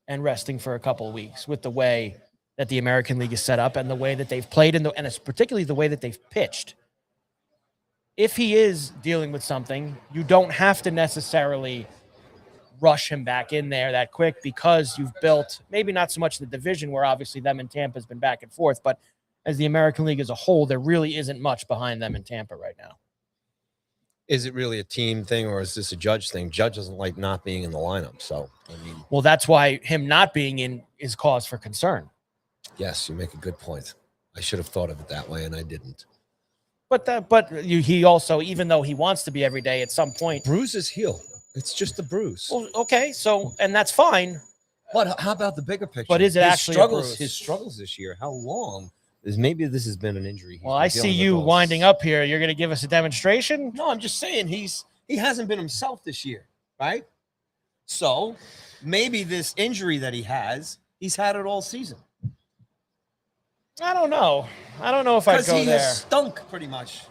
and resting for a couple of weeks with the way that the American League is set up and the way that they've played, and it's particularly the way that they've pitched. If he is dealing with something, you don't have to necessarily rush him back in there that quick, because you've built, maybe not so much the division where obviously them and Tampa has been back and forth, but as the American League as a whole, there really isn't much behind them in Tampa right now. Is it really a team thing, or is this a Judge thing? Judge doesn't like not being in the lineup. So, I mean, well, that's why him not being in is cause for concern. Yes, you make a good point. I should have thought of it that way, and I didn't. He also, even though he wants to be every day, at some point, Bruise his heel. It's just a bruise. well, okay, so, and that's fine. But how about the bigger picture? But is it actually a bruise? His struggles this year? How long? Maybe this has been an injury. Well, I see you winding up here. You're going to give us a demonstration? No, I'm just saying he hasn't been himself this year, right? So maybe this injury that he has, he's had it all season. I don't know. I don't know if I'd go Because he there. has stunk pretty much.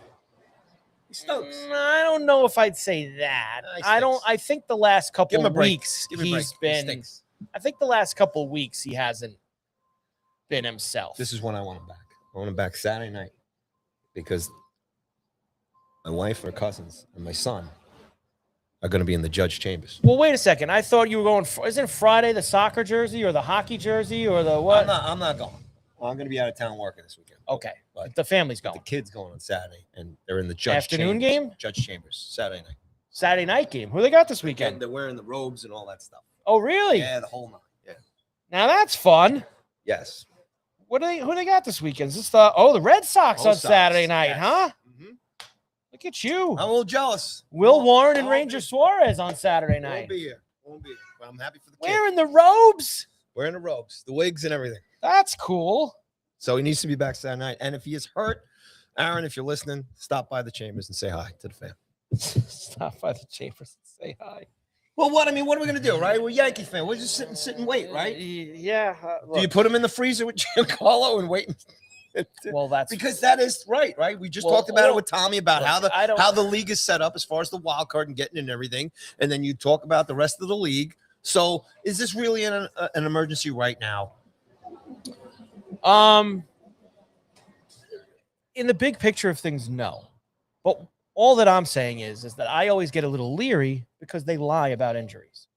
He stunks. I don't know if I'd say that. I think the last couple of weeks he's been. I think the last couple of weeks he hasn't been himself. This is when I want him back. I want him back Saturday night, because my wife, her cousins, and my son are going to be in the Judge chambers. Well, wait a second. I thought you were going. Isn't Friday the soccer jersey or the hockey jersey or the what? I'm not going. I'm going to be out of town working this weekend. Okay, but the family's the going. kids going on Saturday, and they're in the Judge Afternoon chambers. game? Judge chambers, Saturday night. Saturday night game. Who they got this weekend? And they're wearing the robes and all that stuff. Oh, really? Yeah, the whole nine. Yeah. Now that's fun. Yes. Who they got this weekend? Is this the Red Sox on Saturday night, yes. huh? Mm-hmm. Look at you. I'm a little jealous. Will Warren and Ranger Suarez on Saturday night. Won't be here. But I'm happy for the kids. Wearing the robes. Wearing the robes, the wigs, and everything. That's cool. So he needs to be back Saturday night. And if he is hurt, Aaron, if you're listening, stop by the chambers and say hi to the fam. Stop by the chambers and say hi. Well, what are we going to do, right? We're Yankee fan. We're just sit and wait, right? Yeah. Do you put him in the freezer with Giancarlo and wait? Well, that's because that is right? We just talked about it with Tommy about how the league is set up as far as the wild card and getting in everything, and then you talk about the rest of the league. So, is this really an emergency right now? In the big picture of things, no. But all that I'm saying is that I always get a little leery because they lie about injuries.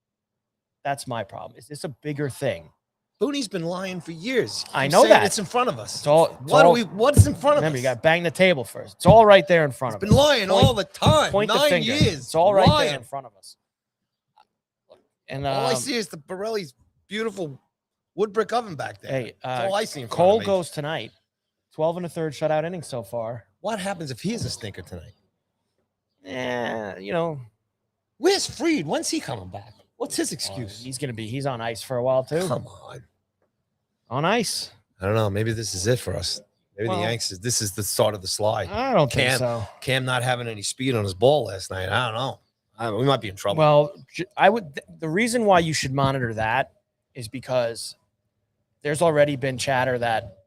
That's my problem. Is this a bigger thing? Booney's been lying for years. I know that. It's in front of us. What's in front of us? Remember, you got to bang the table first. It's all right there in front of us. Been lying all the time. Point 9 the finger. years. It's all right there in front of us. And all I see is the Borrelli's beautiful wood brick oven back there. Hey, that's all I see. Cole goes tonight. 12 1/3 shutout innings so far. What happens if he is a stinker tonight? Yeah, where's Fried? When's he coming back? What's his excuse? He's on ice for a while too. Come on. On ice. I don't know. Maybe this is it for us. Maybe the Yankees, this is the start of the slide. I don't think so. Cam not having any speed on his ball last night. I don't know. We might be in trouble. Well, the reason why you should monitor that is because there's already been chatter that,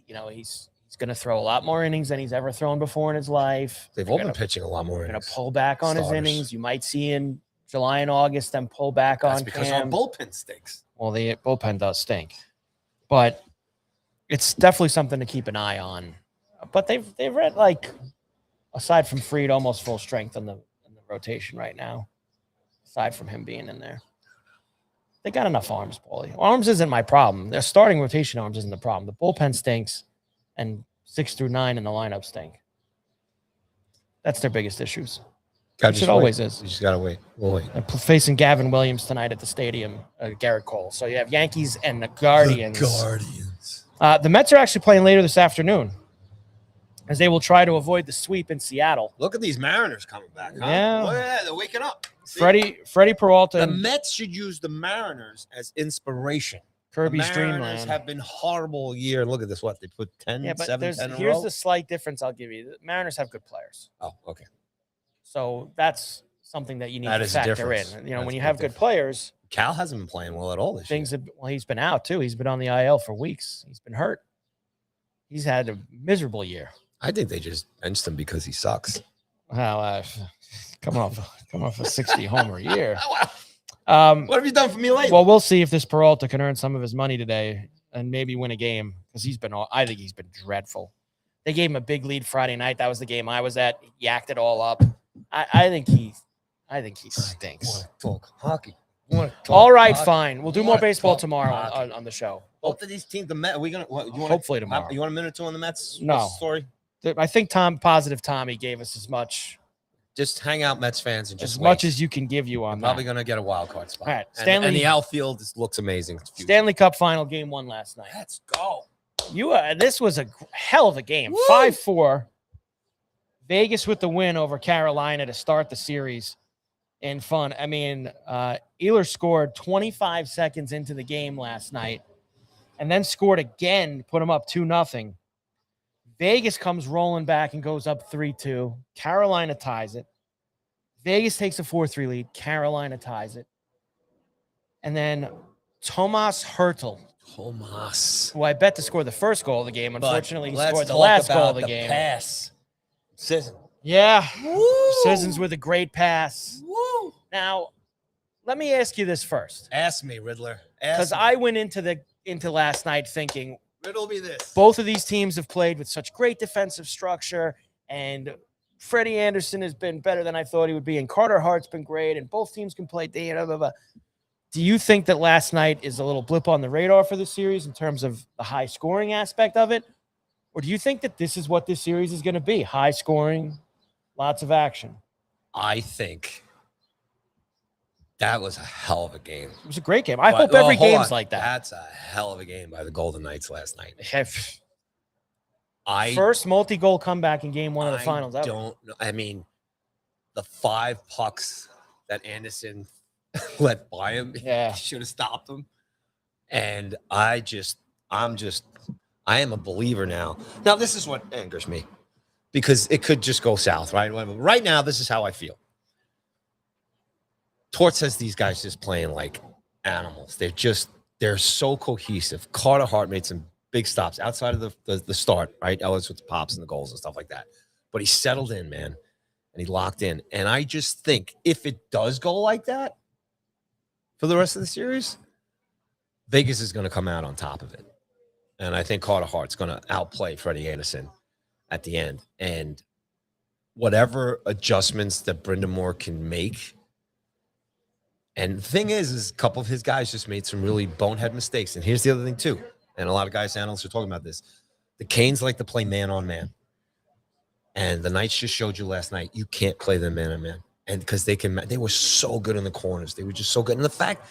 he's going to throw a lot more innings than he's ever thrown before in his life. They've all been pitching a lot more innings. Going to pull back on his innings. You might see in July and August them pull back on Cam. Because our bullpen stinks. Well, the bullpen does stink. But it's definitely something to keep an eye on. But they've read, aside from Fried, almost full strength in the rotation right now, aside from him being in there. They got enough arms, Paulie. Arms isn't my problem. Their starting rotation arms isn't the problem. The bullpen stinks, and 6 through 9 in the lineup stink. That's their biggest issues. It always is. You just got to wait. We'll wait. They're facing Gavin Williams tonight at the stadium, Garrett Cole. So you have Yankees and the Guardians. The Mets are actually playing later this afternoon, as they will try to avoid the sweep in Seattle. Look at these Mariners coming back. Huh? Yeah. Oh, yeah, they're waking up. See? Freddie Peralta. The Mets should use the Mariners as inspiration. Kirby's the Mariners dreamland. have been horrible year. Look at this. What, they put 10, Yeah, but 7, 10 in a here's row? the slight difference I'll give you. The Mariners have good players. Oh, okay. So that's something that you need That to is a factor in. difference. You know, That's when you a have big good difference. players, Cal hasn't been playing well at all this things year. have, well, he's been out too. He's been on the IL for weeks. He's been hurt. He's had a miserable year. I think they just benched him because he sucks. Well, come off a 60 homer year. What have you done for me lately? Well, we'll see if this Peralta can earn some of his money today and maybe win a game because I think he's been dreadful. They gave him a big lead Friday night. That was the game I was at. He yacked it all up. I think he stinks. Want to talk hockey? All right, fine. We'll do more baseball tomorrow hockey. on the show. Both of these teams, the Mets. Are we gonna? What, you want? Hopefully tomorrow. You want a minute or two on the Mets? No. What's the story. I think positive Tommy gave us as much Just hang out, Mets fans, and just as wait. much as you can give you on Probably that. gonna get a wild card spot. All right, And- Stanley- and the outfield looks amazing. Stanley Cup Final Game 1 last night. Let's go. This was a hell of a game. Woo! 5-4. Vegas with the win over Carolina to start the series in fun. I mean, Ehlers scored 25 seconds into the game last night and then scored again, put him up 2-0. Vegas comes rolling back and goes up 3-2. Carolina ties it. Vegas takes a 4-3 lead. Carolina ties it. And then Tomas Hertel, Tomas. who I bet to score the first goal of the game. Unfortunately, he Let's scored the talk last goal about of the game. Pass. Sisson. Yeah. Woo! Sissons with a great pass. Woo! Now, let me ask you this first. Ask me, Riddler. Because I went into last night thinking Riddle me this. both of these teams have played with such great defensive structure, and Freddie Anderson has been better than I thought he would be, and Carter Hart's been great, and both teams can play. Blah, blah, blah. Do you think that last night is a little blip on the radar for the series in terms of the high scoring aspect of it? Or do you think that this is what this series is going to be? High scoring, lots of action. I think that was a hell of a game. It was a great game. I hope every hold game's on. like that. That's a hell of a game by the Golden Knights last night. First multi-goal comeback in game 1 of the finals ever. Don't know. I mean, the 5 pucks that Anderson let by him, Yeah. he should have stopped him. And I am a believer now. Now, this is what angers me because it could just go south, right? Right now, this is how I feel. Tort says these guys just playing like animals. They're so cohesive. Carter Hart made some big stops outside of the start, right? Ellis with the pops and the goals and stuff like that. But he settled in, man, and he locked in. And I just think if it does go like that for the rest of the series, Vegas is going to come out on top of it. And I think Carter Hart's going to outplay Freddie Anderson at the end. And whatever adjustments that Brendan Moore can make. And the thing is a couple of his guys just made some really bonehead mistakes. And here's the other thing, too. And a lot of guys, analysts are talking about this. The Canes like to play man on man. And the Knights just showed you last night, you can't play them man on man. And because they were so good in the corners. They were just so good. And the fact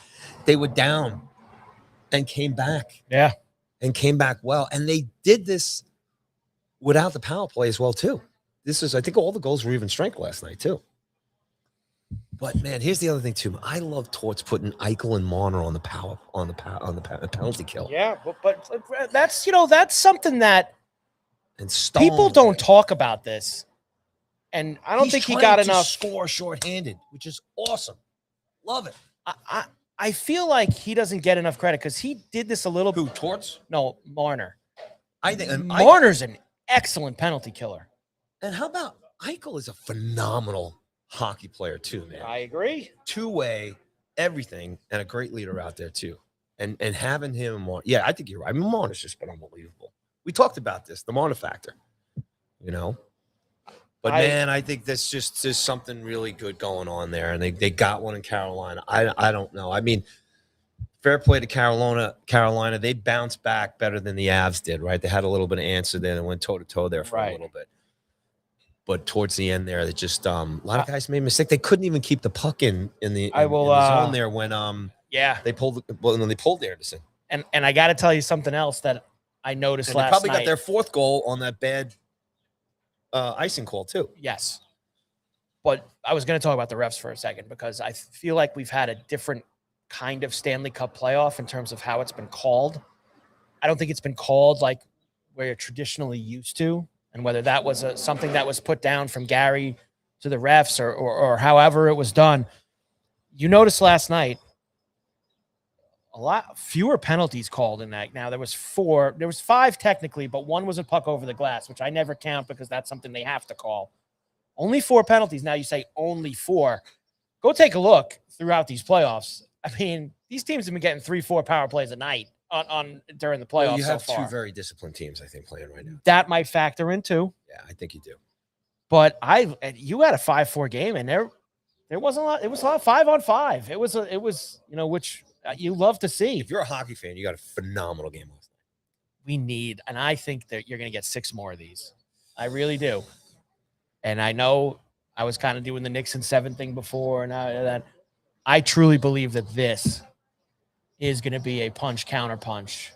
they were down and came back. Yeah. And came back well. And they did this without the power play as well, too. I think all the goals were even strength last night, too. But man, here's the other thing too. I love Torts putting Eichel and Marner on the penalty kill. Yeah, but that's something that And Stone, people don't talk about this. And I don't He's think he trying got to enough. score shorthanded, which is awesome. Love it. I feel like he doesn't get enough credit because he did this a little. Who, Torts? No, Marner. I think Marner's an excellent penalty killer. And how about Eichel is a phenomenal hockey player too, man. I agree. Two-way, everything, and a great leader out there too. And having him, yeah, I think you're right. I mean, Marner's just been unbelievable. We talked about this, the Marner factor, you know. But man, I think there's something really good going on there, and they got one in Carolina. I don't know. I mean, fair play to Carolina. They bounced back better than the Avs did, right? They had a little bit of answer there and went toe to toe there for a little bit. But towards the end there, that just a lot of guys made a mistake. They couldn't even keep the puck in the zone there when they pulled the Anderson. And I got to tell you something else that I noticed last night. They probably got their fourth goal on that bad icing call too. Yes. But I was going to talk about the refs for a second because I feel like we've had a different kind of Stanley Cup playoff in terms of how it's been called. I don't think it's been called like where you're traditionally used to, and whether that was something that was put down from Gary to the refs or however it was done. You noticed last night a lot fewer penalties called in that. Now there was 5 technically, but one was a puck over the glass, which I never count because that's something they have to call. Only 4 penalties. Now you say only 4. Go take a look throughout these playoffs. I mean, these teams have been getting 3-4 power plays a night on during the playoffs. Well, you have so far. 2 very disciplined teams, I think, playing right now. That might factor in too. Yeah, I think you do. But you had a 5-4 game, and there wasn't a lot. It was a lot of 5-on-5. It was which you love to see. If you're a hockey fan, you got a phenomenal game last night. We need, and I think that you're going to get 6 more of these. I really do. And I know I was kind of doing the Knicks in 7 thing before, and that I truly believe that this is going to be a punch counter punch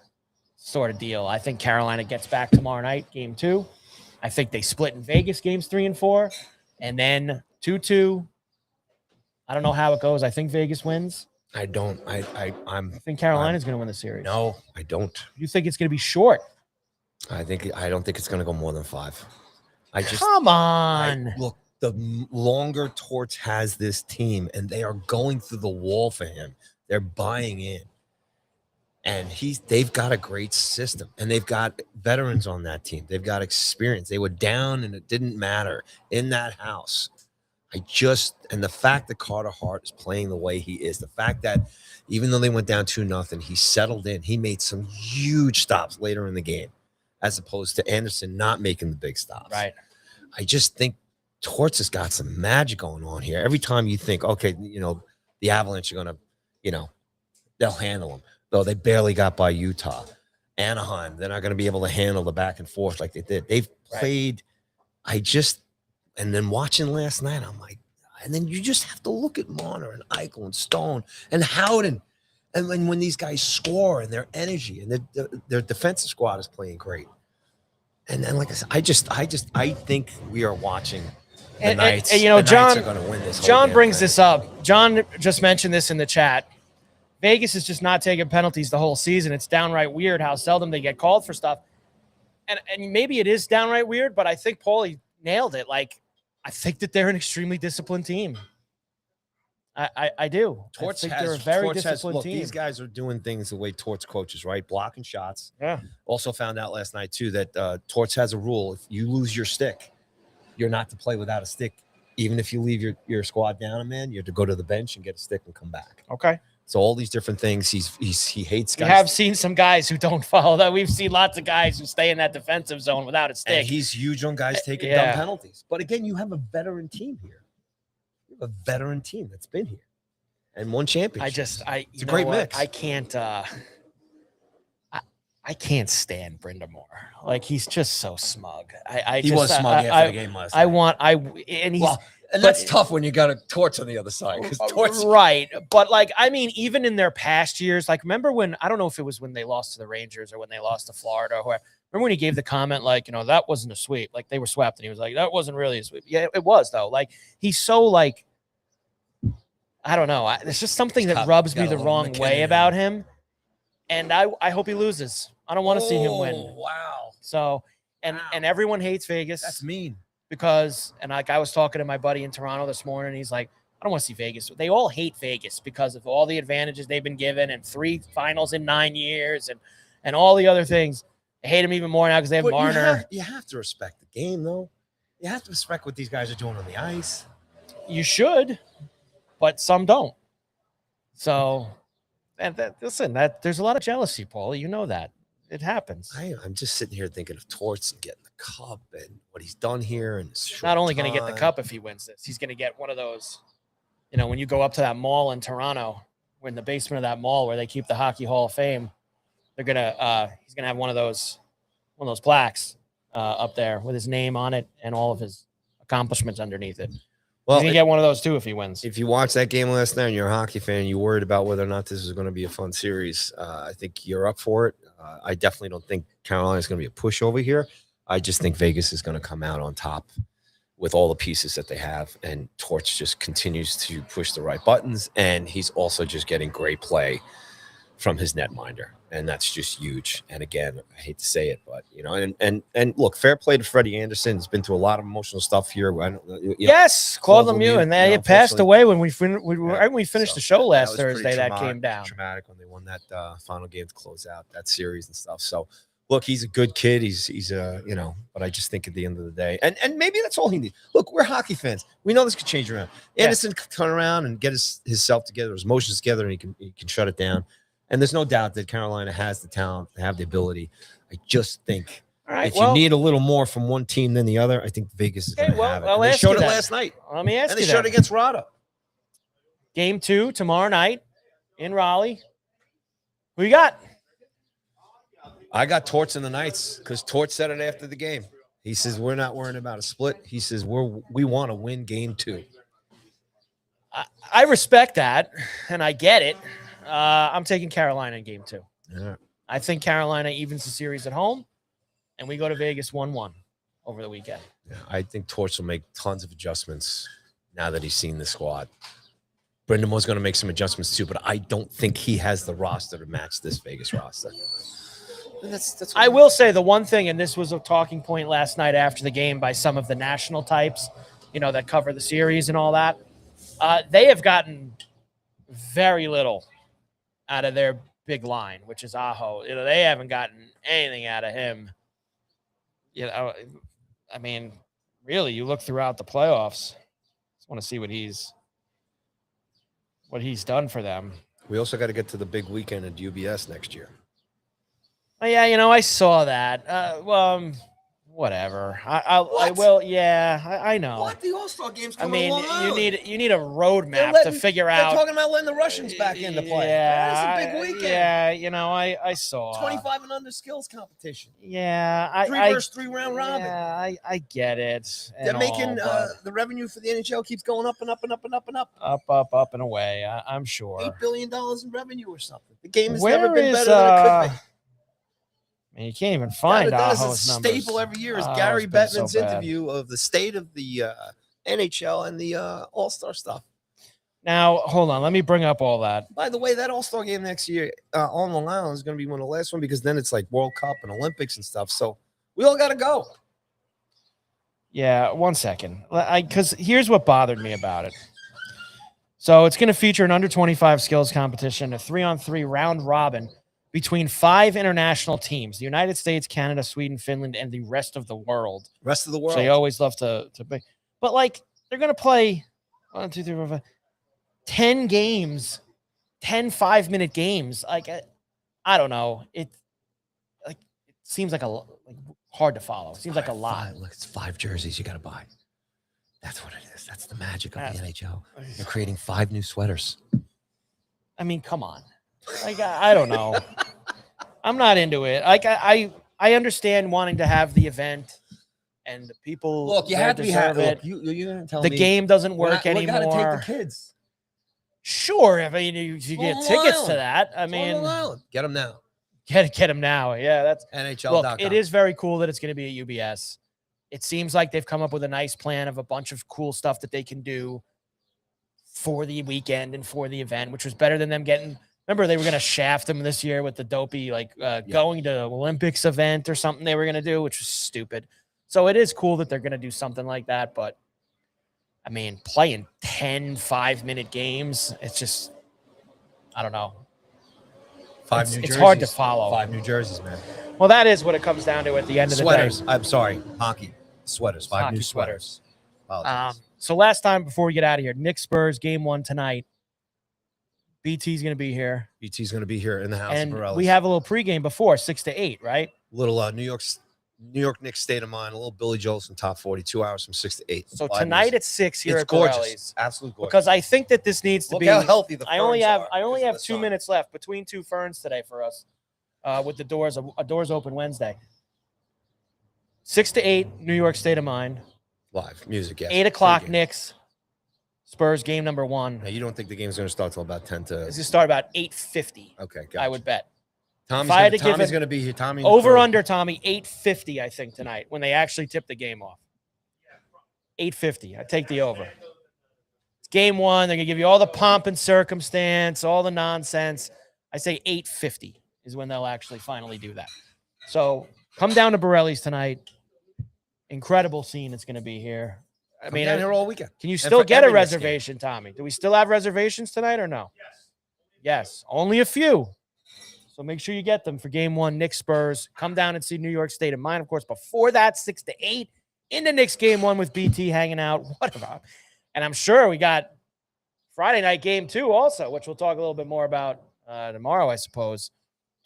sort of deal. I think Carolina gets back tomorrow night, game 2. I think they split in Vegas games 3 and 4, and then 2-2. I don't know how it goes. I think Vegas wins. I don't. I think Carolina's going to win the series. No, I don't. You think it's going to be short? I don't think it's going to go more than 5. Come on. Look, the longer Torts has this team, and they are going through the wall for him. They're buying in, and they've got a great system, and they've got veterans on that team. They've got experience. They were down, and it didn't matter in that house. And the fact that Carter Hart is playing the way he is, the fact that even though they went down 2-0, he settled in. He made some huge stops later in the game, as opposed to Anderson not making the big stops. Right. I just think Torts has got some magic going on here. Every time you think, okay, the Avalanche are going to, they'll handle them. Though they barely got by Utah. Anaheim, they're not going to be able to handle the back and forth like they did. They've played, and then watching last night, I'm like, and then you just have to look at Marner and Eichel and Stone and Howden. And when these guys score and their energy and their defensive squad is playing great. And then, like I said, I think we are watching the Knights. And the John, Knights are going to win this whole John damn brings thing. this up. John just mentioned this in the chat. Vegas is just not taking penalties the whole season. It's downright weird how seldom they get called for stuff. And maybe it is downright weird, but I think Paulie nailed it. Like, I think that they're an extremely disciplined team. I do. Torts they're a very disciplined look, team. these guys are doing things the way Torts coaches, right? Blocking shots. Yeah. Also found out last night, too, that Torts has a rule. If you lose your stick, you're not to play without a stick. Even if you leave your squad down a man, you have to go to the bench and get a stick and come back. Okay. So all these different things, he hates guys. We have seen some guys who don't follow that. We've seen lots of guys who stay in that defensive zone without a stick. And he's huge on guys taking Yeah. dumb penalties. But again, you have a veteran team here. You have a veteran team that's been here and won championships. It's a great mix. I can't I can't stand Brindamore. Like, he's just so smug. He was smug after the game last night. And that's tough when you got a Torch on the other side. Right. But, like, I mean, even in their past years, like, remember when, I don't know if it was when they lost to the Rangers or when they lost to Florida or whoever. Remember when he gave the comment, like, that wasn't a sweep. Like, they were swept, and he was like, that wasn't really a sweep. Yeah, it was, though. Like, he's so, like, I don't know. There's just something that rubs me the wrong way about him. And I hope he loses. I don't want to see him win. Wow. So, and everyone hates Vegas. That's mean. Because, and like I was talking to my buddy in Toronto this morning, he's like, I don't want to see Vegas. They all hate Vegas because of all the advantages they've been given and 3 finals in 9 years and all the other things. They hate him even more now because they have Marner. You have to respect the game, though. You have to respect what these guys are doing on the ice. You should, but some don't. So, listen, there's a lot of jealousy, Paul. You know that. It happens. I'm just sitting here thinking of Torts and getting the cup and what he's done here. And not only going to get the cup if he wins this, he's going to get one of those, when you go up to that mall in Toronto, we're in the basement of that mall where they keep the Hockey Hall of Fame. He's going to have one of those plaques up there with his name on it and all of his accomplishments underneath it. Well, he's going to get one of those too if he wins. If you watched that game last night and you're a hockey fan and you're worried about whether or not this is going to be a fun series, I think you're up for it. I definitely don't think Carolina is going to be a pushover here. I just think Vegas is going to come out on top with all the pieces that they have. And Torch just continues to push the right buttons. And he's also just getting great play from his netminder. And that's just huge. And again, I hate to say it, but, and look, fair play to Freddie Anderson. He's been through a lot of emotional stuff here. Yes, Claude Lemieux. And they passed away when we finished the show last was Thursday. pretty That came down. Traumatic when they won that final game to close out that series and stuff. So, look, he's a good kid. He's but I just think at the end of the day, and maybe that's all he needs. Look, we're hockey fans. We know this could change around. Anderson could turn around and get himself together, his emotions together, and he can shut it down. And there's no doubt that Carolina has the talent, they have the ability. I just think you need a little more from one team than the other, I think Vegas is going to have it. And they showed it last night. Let me ask you and they showed it against Rada. Game 2 tomorrow night in Raleigh. Who you got? I got Torch in the Knights because Torch said it after the game. He says, we're not worrying about a split. He says, we want to win game 2. I respect that, and I get it. I'm taking Carolina in game 2. Yeah. I think Carolina evens the series at home, and we go to Vegas 1-1 over the weekend. Yeah, I think Torch will make tons of adjustments now that he's seen the squad. Brendan Moore's going to make some adjustments too, but I don't think he has the roster to match this Vegas roster. That's I will say the one thing, and this was a talking point last night after the game by some of the national types, that cover the series and all that. They have gotten very little out of their big line, which is Aho. They haven't gotten anything out of him. I mean, really, you look throughout the playoffs. Just want to see what he's done for them. We also got to get to the big weekend at UBS next year. Oh, yeah, I saw that. Whatever. I will. Yeah, I know. What? The All-Star game's I coming mean, along. you need a roadmap to figure out. They're talking about letting the Russians back into play. Yeah, That's a big weekend. Yeah, I saw 25 and under skills competition. Yeah, 3 versus 3 round robin. Yeah, I get it. They're making the revenue for the NHL keeps going up and up and up and up and up. Up and away. I'm sure. $8 billion in revenue or something. The game has Where never been is, better than it could be. Man, you can't even find that is a Aho's numbers. staple every year. Is Oh, Gary it's been so Bettman's bad. interview of the state of the NHL and the All-Star stuff. Now, hold on. Let me bring up all that. By the way, that All-Star game next year on Long Island is going to be one of the last one because then it's like World Cup and Olympics and stuff. So we all got to go. Yeah, 1 second. Because here's what bothered me about it. So it's going to feature an under 25 skills competition, a 3-on-3 round robin between 5 international teams: the United States, Canada, Sweden, Finland, and the rest of the world. Rest of the world. So you always love to be, but they're going to play 1, 2, 3, 4, 5, 10 games, 10 5-minute games. I don't know. It seems like hard to follow. It seems like a lot. Look, it's 5 jerseys you got to buy. That's what it is. That's the magic of the NHL. They're creating 5 new sweaters. I mean, come on. I don't know. I'm not into it. I understand wanting to have the event and the people. Look, you have to be happy. It. You're going to tell the me game doesn't work anymore. We got to take the kids. Sure, I mean, you get tickets to that. I mean, get them now. Get them now. Yeah, that's NHL.com. Look, it is very cool that it's going to be at UBS. It seems like they've come up with a nice plan of a bunch of cool stuff that they can do for the weekend and for the event, which was better than them getting. Remember, they were going to shaft them this year with the dopey, going to Olympics event or something they were going to do, which was stupid. So it is cool that they're going to do something like that. But, I mean, playing 10 5-minute games, it's just, I don't know. 5 new jerseys. It's hard to follow. 5 New Jerseys, man. Well, that is what it comes down to at the end of the day. Sweaters. I'm sorry. Hockey. Sweaters. 5 Hockey new sweaters. So last time before we get out of here, Knicks Spurs game 1 tonight. BT's going to be here. BT's going to be here in the house And of Borrelli. we have a little pregame before 6 to 8, right? Little New York Knicks State of Mind, a little Billy Joel's in top 40, 2 hours from 6 to 8. So tonight at 6 here it's at gorgeous. Borrelli's. Absolutely gorgeous. Because I think that this needs to Look be. how healthy the I only Ferns have are 2 minutes left between 2 ferns today for us. With the doors open Wednesday. 6 to 8, New York State of Mind. Live music, yes. 8 o'clock, Pregame. Knicks. Spurs game number 1. Now, you don't think the game's going to start till about 10 to... It's going to start about 8:50. Okay, gotcha. I would bet. Tommy's I had to give going it- to be here. Tommy Over under, Tommy, 8:50, I think, tonight when they actually tip the game off. 850. I take the over. It's game one. They're going to give you all the pomp and circumstance, all the nonsense. I say 850 is when they'll actually finally do that. So come down to Borrelli's tonight. Incredible scene it's going to be here. I mean, down here all weekend. Can you And still for get a every Knicks game. reservation, Tommy? Do we still have reservations tonight or no? Yes, only a few. So make sure you get them for game one, Knicks Spurs. Come down and see New York State of Mind. Of course, before that, 6 to 8 in the Knicks game one with BT hanging out. What about? And I'm sure we got Friday night game 2 also, which we'll talk a little bit more about tomorrow, I suppose.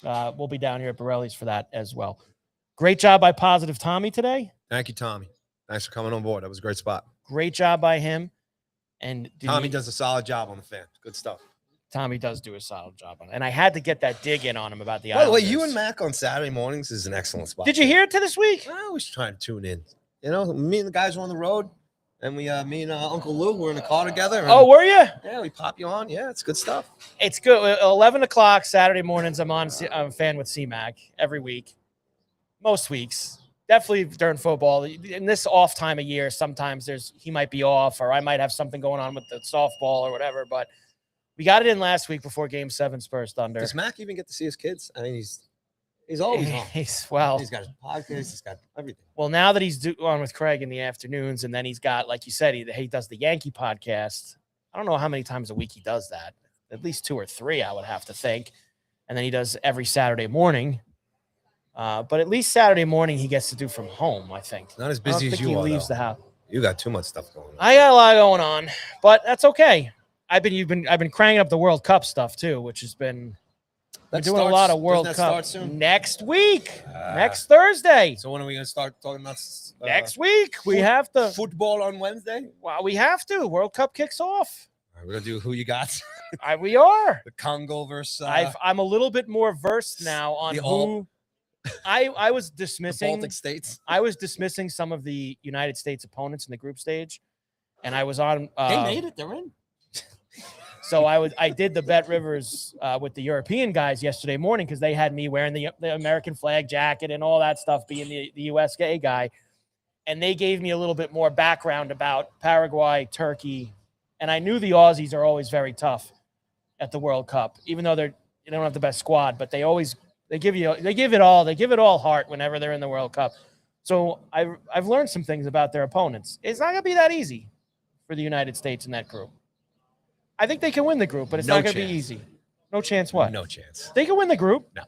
We'll be down here at Borrelli's for that as well. Great job by Positive Tommy today. Thank you, Tommy. Thanks for coming on board. That was a great spot. Great job by him. And Tommy does a solid job on the fan. Good stuff. Tommy does do a solid job on it. And I had to get that dig in on him about the By the way, Islanders. you and Mac on Saturday mornings is an excellent spot. Did you hear it to this week? I was trying to tune in. You know, me and the guys were on the road, and me and Uncle Lou were in the car together. And, Oh, were you? yeah, we pop you on. Yeah, it's good stuff. It's good. 11 o'clock Saturday mornings, I'm on. I'm a fan with C-Mac every week. Most weeks. Definitely during football. In this off time of year, sometimes he might be off, or I might have something going on with the softball or whatever. But we got it in last week before Game 7 Spurs Thunder. Does Mac even get to see his kids? I mean, he's always on. He's He's got his podcast. He's got everything. Well, now that he's on with Craig in the afternoons, and then he's got, like you said, he does the Yankee podcast. I don't know how many times a week he does that. At least 2 or 3, I would have to think. And then he does every Saturday morning. But at least Saturday morning he gets to do from home, I think. Not as I don't busy as think you he are. leaves though. the house. You got too much stuff going on. I got a lot going on, but that's okay. I've been cranking up the World Cup stuff too, which has been we're doing a lot of World Cup next week, next Thursday. So when are we going to start talking about Next week we have to football on Wednesday? Well, we have to. World Cup kicks off. All right, we're going to do who you got. We are. The Congo versus I'm a little bit more versed now on who. I was the dismissing Baltic states. I was dismissing some of the United States opponents in the group stage, and I was on. They made it. They're in. So I did the Bet Rivers with the European guys yesterday morning because they had me wearing the American flag jacket and all that stuff, being the USA guy, and they gave me a little bit more background about Paraguay, Turkey, and I knew the Aussies are always very tough at the World Cup, even though they don't have the best squad, but they give it all heart whenever they're in the World Cup. So I've learned some things about their opponents. It's not gonna be that easy for the United States in that group. I think they can win the group, but it's not gonna be easy. No chance. What? No chance. They can win the group. No.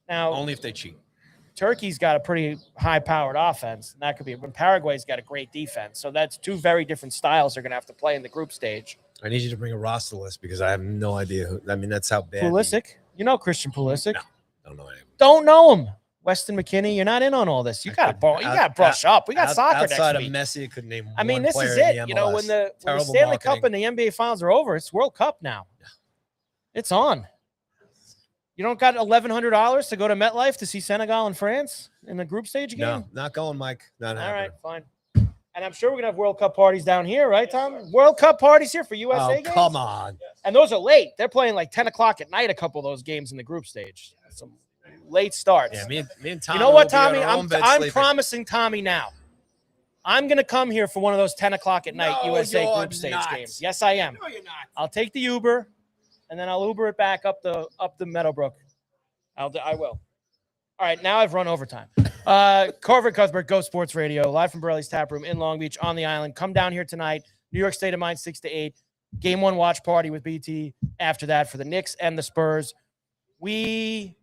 Now Only if they cheat. Turkey's got a pretty high-powered offense, and that could be. But Paraguay's got a great defense, so that's 2 very different styles they're gonna have to play in the group stage. I need you to bring a roster list because I have no idea who. I mean, that's how bad. Pulisic, you know Christian Pulisic. No. I don't know anyone. Don't know him. Weston McKinney, you're not in on all this. You got to brush up. We got soccer outside next of week. Messi, I could name. I mean, one this player is in it. the You know, when MLS. the Terrible Stanley Cup marketing. and the NBA Finals are over, it's World Cup now. It's on. You don't got $1,100 to go to MetLife to see Senegal and France in the group stage game? No, not going, Mike. Not All happening. right, fine. And I'm sure we're going to have World Cup parties down here, right, Tom? World Cup parties here for USA games? Come on. And those are late. They're playing like 10 o'clock at night, a couple of those games in the group stage. Some late starts. Yeah, me and Tommy. You know what, will be on Tommy? our own bed I'm sleeping. promising Tommy now. I'm going to come here for one of those 10 o'clock at night No, USA you're group stage not. games. Yes, I am. No, you're not. I'll take the Uber, and then I'll Uber it back up the Meadowbrook. I will. All right, now I've run overtime. Carver and Cuthbert, Go Sports Radio, live from Borrelli's Taproom in Long Beach on the island. Come down here tonight. New York State of Mind, 6 to 8. Game 1 watch party with BT after that for the Knicks and the Spurs. We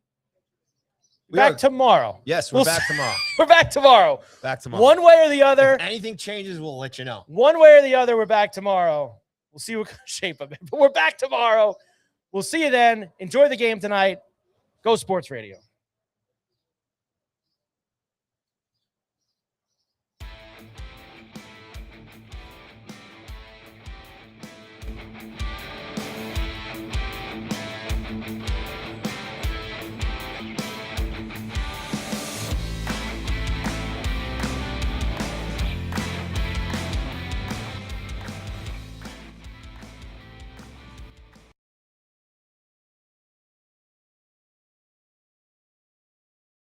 back tomorrow. Yes, we're back tomorrow. We're back tomorrow. Back tomorrow. One way or the other. If anything changes, we'll let you know. One way or the other, we're back tomorrow. We'll see what kind of shape I'm in, but we're back tomorrow. We'll see you then. Enjoy the game tonight. Go Sports Radio.